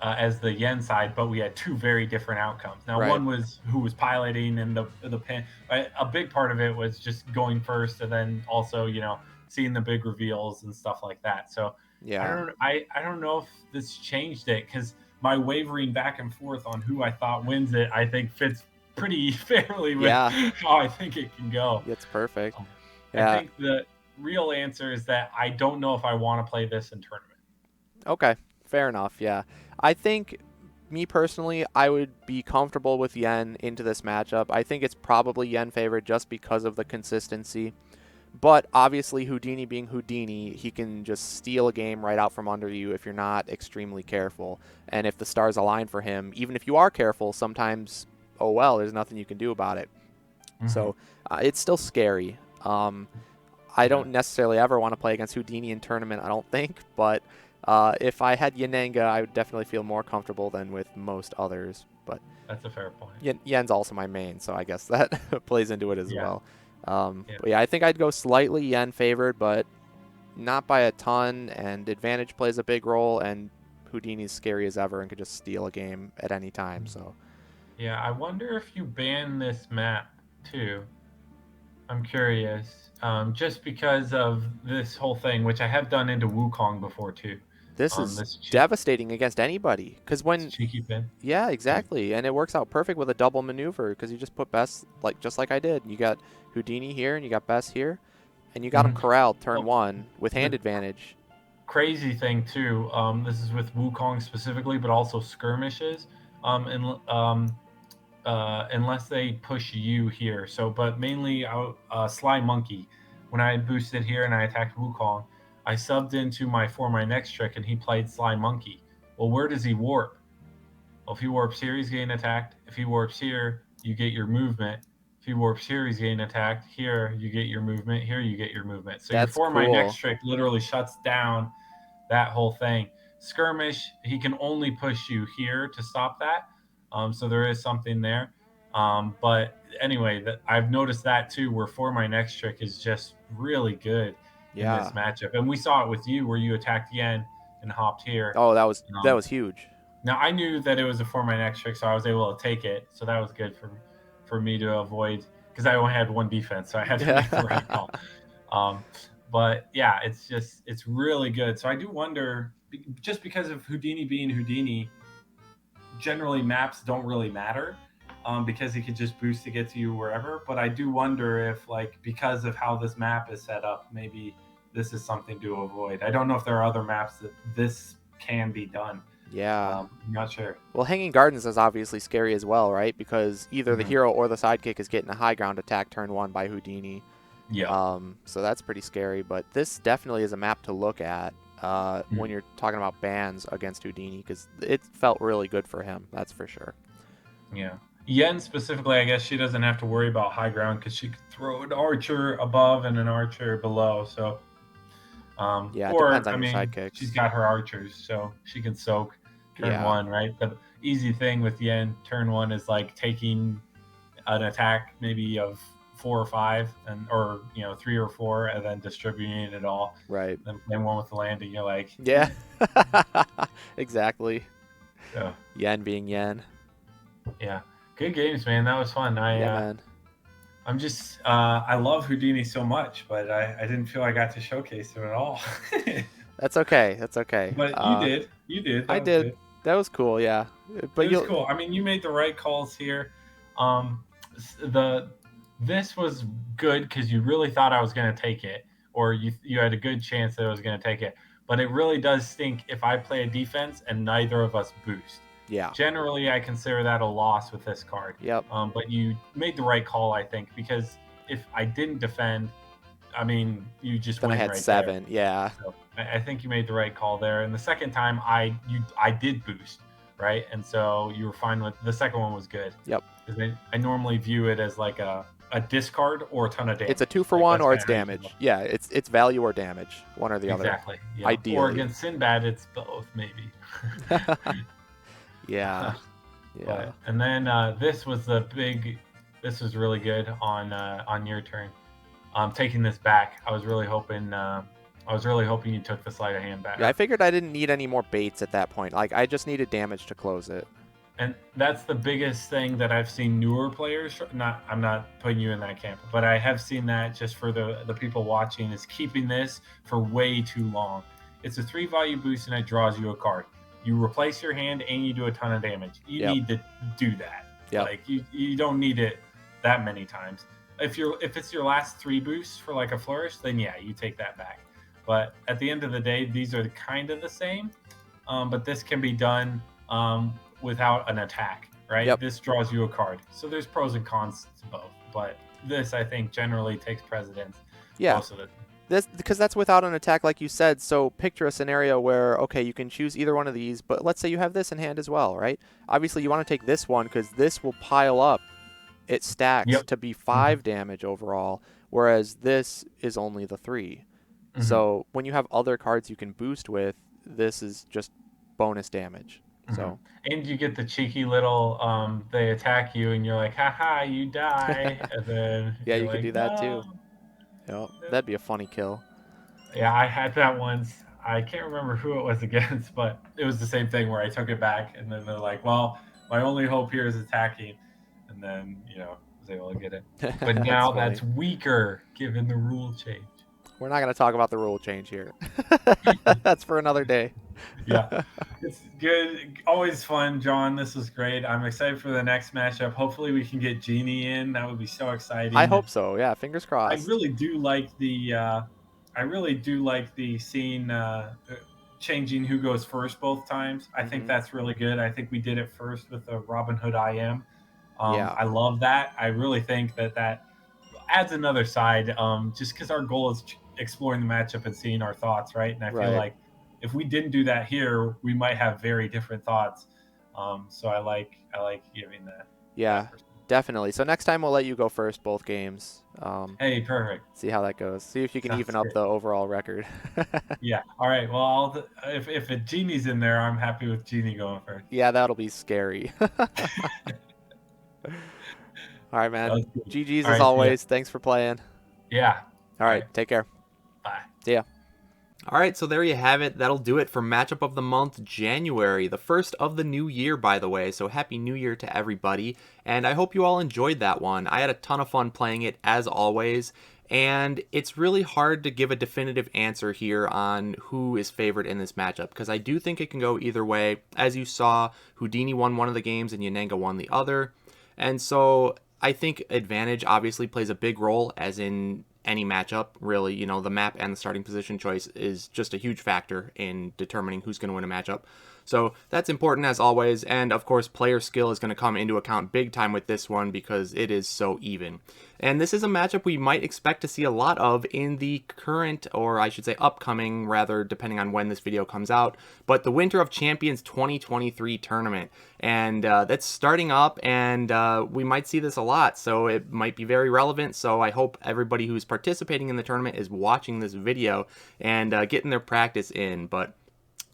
as the Yen side, but we had two very different outcomes. Now, Right. one was who was piloting, and the pin. A big part of it was just going first, and then also seeing the big reveals and stuff like that. So Yeah. I don't know if this changed it, because my wavering back and forth on who I thought wins it, I think fits pretty fairly with Yeah. how I think it can go. It's perfect. Um, I Yeah. think the real answer is that I don't know if I want to play this in tournament. Okay. Fair enough. Yeah. I think me personally, I would be comfortable with Yen into this matchup. I think it's probably Yen favored just because of the consistency. But obviously, Houdini being Houdini, he can just steal a game right out from under you if you're not extremely careful. And if the stars align for him, even if you are careful, sometimes, oh well, there's nothing you can do about it. Mm-hmm. So it's still scary. I Yeah. don't necessarily ever want to play against Houdini in tournament, I don't think. But if I had Yennenga, I would definitely feel more comfortable than with most others. But That's a fair point. Yen's also my main, so I guess that plays into it as Yeah. well. Yeah. But yeah, I think I'd go slightly Yen favored, but not by a ton. And advantage plays a big role, and Houdini's scary as ever and could just steal a game at any time. So Yeah, I wonder if you ban this map too. I'm curious. Just because of this whole thing, which I have done into Wukong before too. this is This devastating against anybody. Because this when, cheeky pin. yeah, exactly, and it works out perfect with a double maneuver because you just put Bess just like I did. You got Houdini here and you got Bess here, and you got him Mhm. corralled turn Well, one with hand the advantage. crazy thing too. This is with Wukong specifically, but also skirmishes. And unless they push you here. So, but mainly Sly Monkey. When I boosted here and I attacked Wukong, I subbed into my for my next trick, and he played Sly Monkey. Well, where does he warp? Well, if he warps here, he's getting attacked. If he warps here, you get your movement. If he warps here, he's getting attacked. Here, you get your movement. Here, you get your movement. So your That's for my next cool. trick literally shuts down that whole thing. Skirmish, he can only push you here to stop that. So there is something there. But anyway, I've noticed that too, where for my next trick is just really good in this Yeah. matchup. And we saw it with you where you attacked Yen and hopped here. Oh, that Um, was huge. Now I knew that it was a for my next trick, so I was able to take it. So that was good for me to avoid, because I only had one defense, so I had to Yeah. make the right call. Um, but yeah, it's really good. So I do wonder, just because of Houdini being Houdini, generally maps don't really matter, because he can just boost to get to you wherever. But I do wonder if, like, because of how this map is set up, maybe this is something to avoid. I don't know if there are other maps that this can be done. Yeah. I'm not sure. Well, Hanging Gardens is obviously scary as well, right? Because either the Mm-hmm. hero or the sidekick is getting a high ground attack turn one by Houdini. Yeah. So that's pretty scary. But this definitely is a map to look at when you're talking about bans against Houdini, because it felt really good for him. That's for sure. Yeah. Yen specifically, I guess she doesn't have to worry about high ground because she could throw an archer above and an archer below. So, Yeah, it depends or on I your mean, she's sidekicks. got her archers, so she can soak turn Yeah, one, right? The easy thing with Yen turn one is like taking an attack maybe of 4 or 5, and or 3 or 4, and then distributing it all. right. Then playing one with the landing, you're like, Yeah, exactly. so Yen being yen. yeah, good games, man. That was fun. Yeah, man. I'm just I love Houdini so much, but I didn't feel I got to showcase him at all. That's okay. That's okay. But you did. You did. I That was did. good. That was cool. Yeah, It but was you'll. cool. I mean, you made the right calls here. Um, the this was good because you really thought I was going to take it, or you had a good chance that I was going to take it. But it really does stink if I play a defense and neither of us boost. Yeah. Generally, I consider that a loss with this card. Yep. But you made the right call, I think, because if I didn't defend, I mean, you just Then I win had right there. 7. Yeah. So I think you made the right call there. And the second time, I did boost, right? And so you were fine with the second one was good. Yep. Because I normally view it as like a discard or a ton of damage. It's a 2-for-1 Like, or that's it's kind of how you damage. Yeah, it's value or damage, one or the other. exactly. Yeah. Or Ideally. against Sinbad, it's both maybe. Yeah. Yeah. But and then this was the big. This was really good on your turn. Taking this back, I was really hoping. You took the sleight of hand back. Yeah, I figured I didn't need any more baits at that point. Like, I just needed damage to close it. And that's the biggest thing that I've seen newer players. I'm not putting you in that camp, but I have seen that just for the people watching is keeping this for way too long. It's a 3 value boost and it draws you a card. You replace your hand and you do a ton of damage. You need to do that. Like you don't need it that many times. If it's your last 3 boosts for like a flourish, then yeah, you take that back. But at the end of the day, these are kind of the same. But this can be done without an attack, right? Yep. This draws you a card. So there's pros and cons to both. But this, I think, generally takes precedence. Yeah. Most of it. Because that's without an attack, like you said. So picture a scenario where, okay, you can choose either one of these, but let's say you have this in hand as well, right? Obviously, you want to take this one because this will pile up. It stacks to be 5 damage overall, whereas this is only the 3. So when you have other cards you can boost with, this is just bonus damage. So and you get the cheeky little they attack you and you're like, haha, you die. And then yeah, you like, could do that too. Yep, that'd be a funny kill. Yeah, I had that once. I can't remember who it was against, but it was the same thing where I took it back and then they're like, well, my only hope here is attacking. And then, was able to get it. But now that's weaker given the rule change. We're not going to talk about the rule change here. That's for another day. Yeah, it's good. Always fun, John. This was great. I'm excited for the next matchup. Hopefully we can get Genie in. That would be so exciting. I hope so. Yeah, fingers crossed. I really do like the scene changing who goes first both times. I think that's really good. I think we did it first with the Robin Hood IM. I love that. I really think that adds another side, just because our goal is exploring the matchup and seeing our thoughts, right? And I feel like if we didn't do that here, we might have very different thoughts. So I like giving that. Yeah, definitely. So next time we'll let you go first, both games. Hey, perfect. See how that goes. See if you can even up the overall record. Yeah. All right. Well, if a Genie's in there, I'm happy with Genie going first. Yeah, that'll be scary. All right, man. GG's as always. Thanks for playing. Yeah. All right. Take care. Bye. See ya. All right, so there you have it. That'll do it for Matchup of the Month, January, the first of the new year, by the way. So Happy New Year to everybody. And I hope you all enjoyed that one. I had a ton of fun playing it, as always. And it's really hard to give a definitive answer here on who is favored in this matchup, because I do think it can go either way. As you saw, Houdini won one of the games and Yennenga won the other. And so I think advantage obviously plays a big role, as in any matchup, really. The map and the starting position choice is just a huge factor in determining who's going to win a matchup. So that's important, as always, and of course player skill is going to come into account big time with this one because it is so even. And this is a matchup we might expect to see a lot of in the current, or I should say upcoming, rather, depending on when this video comes out, but the Winter of Champions 2023 tournament. And that's starting up, and we might see this a lot, so it might be very relevant. So I hope everybody who's participating in the tournament is watching this video and getting their practice in. But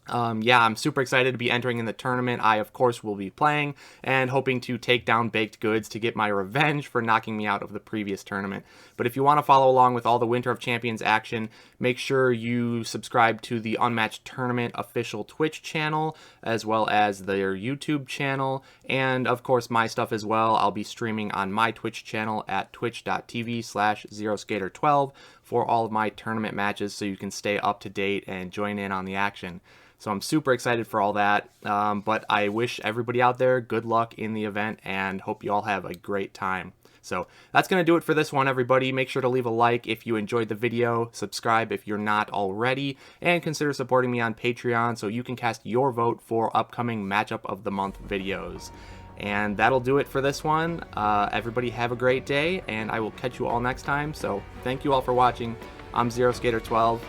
yeah, I'm super excited to be entering in the tournament. I, of course, will be playing and hoping to take down Baked Goods to get my revenge for knocking me out of the previous tournament. But if you want to follow along with all the Winter of Champions action, make sure you subscribe to the Unmatched Tournament official Twitch channel, as well as their YouTube channel, and, of course, my stuff as well. I'll be streaming on my Twitch channel at twitch.tv/ZeroSkater12 for all of my tournament matches, so you can stay up to date and join in on the action. So I'm super excited for all that, but I wish everybody out there good luck in the event and hope you all have a great time. So that's going to do it for this one, everybody. Make sure to leave a like if you enjoyed the video, subscribe if you're not already, and consider supporting me on Patreon so you can cast your vote for upcoming Matchup of the Month videos. And that'll do it for this one. Everybody have a great day, and I will catch you all next time. So thank you all for watching. I'm ZeroSkater12,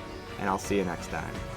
and I'll see you next time.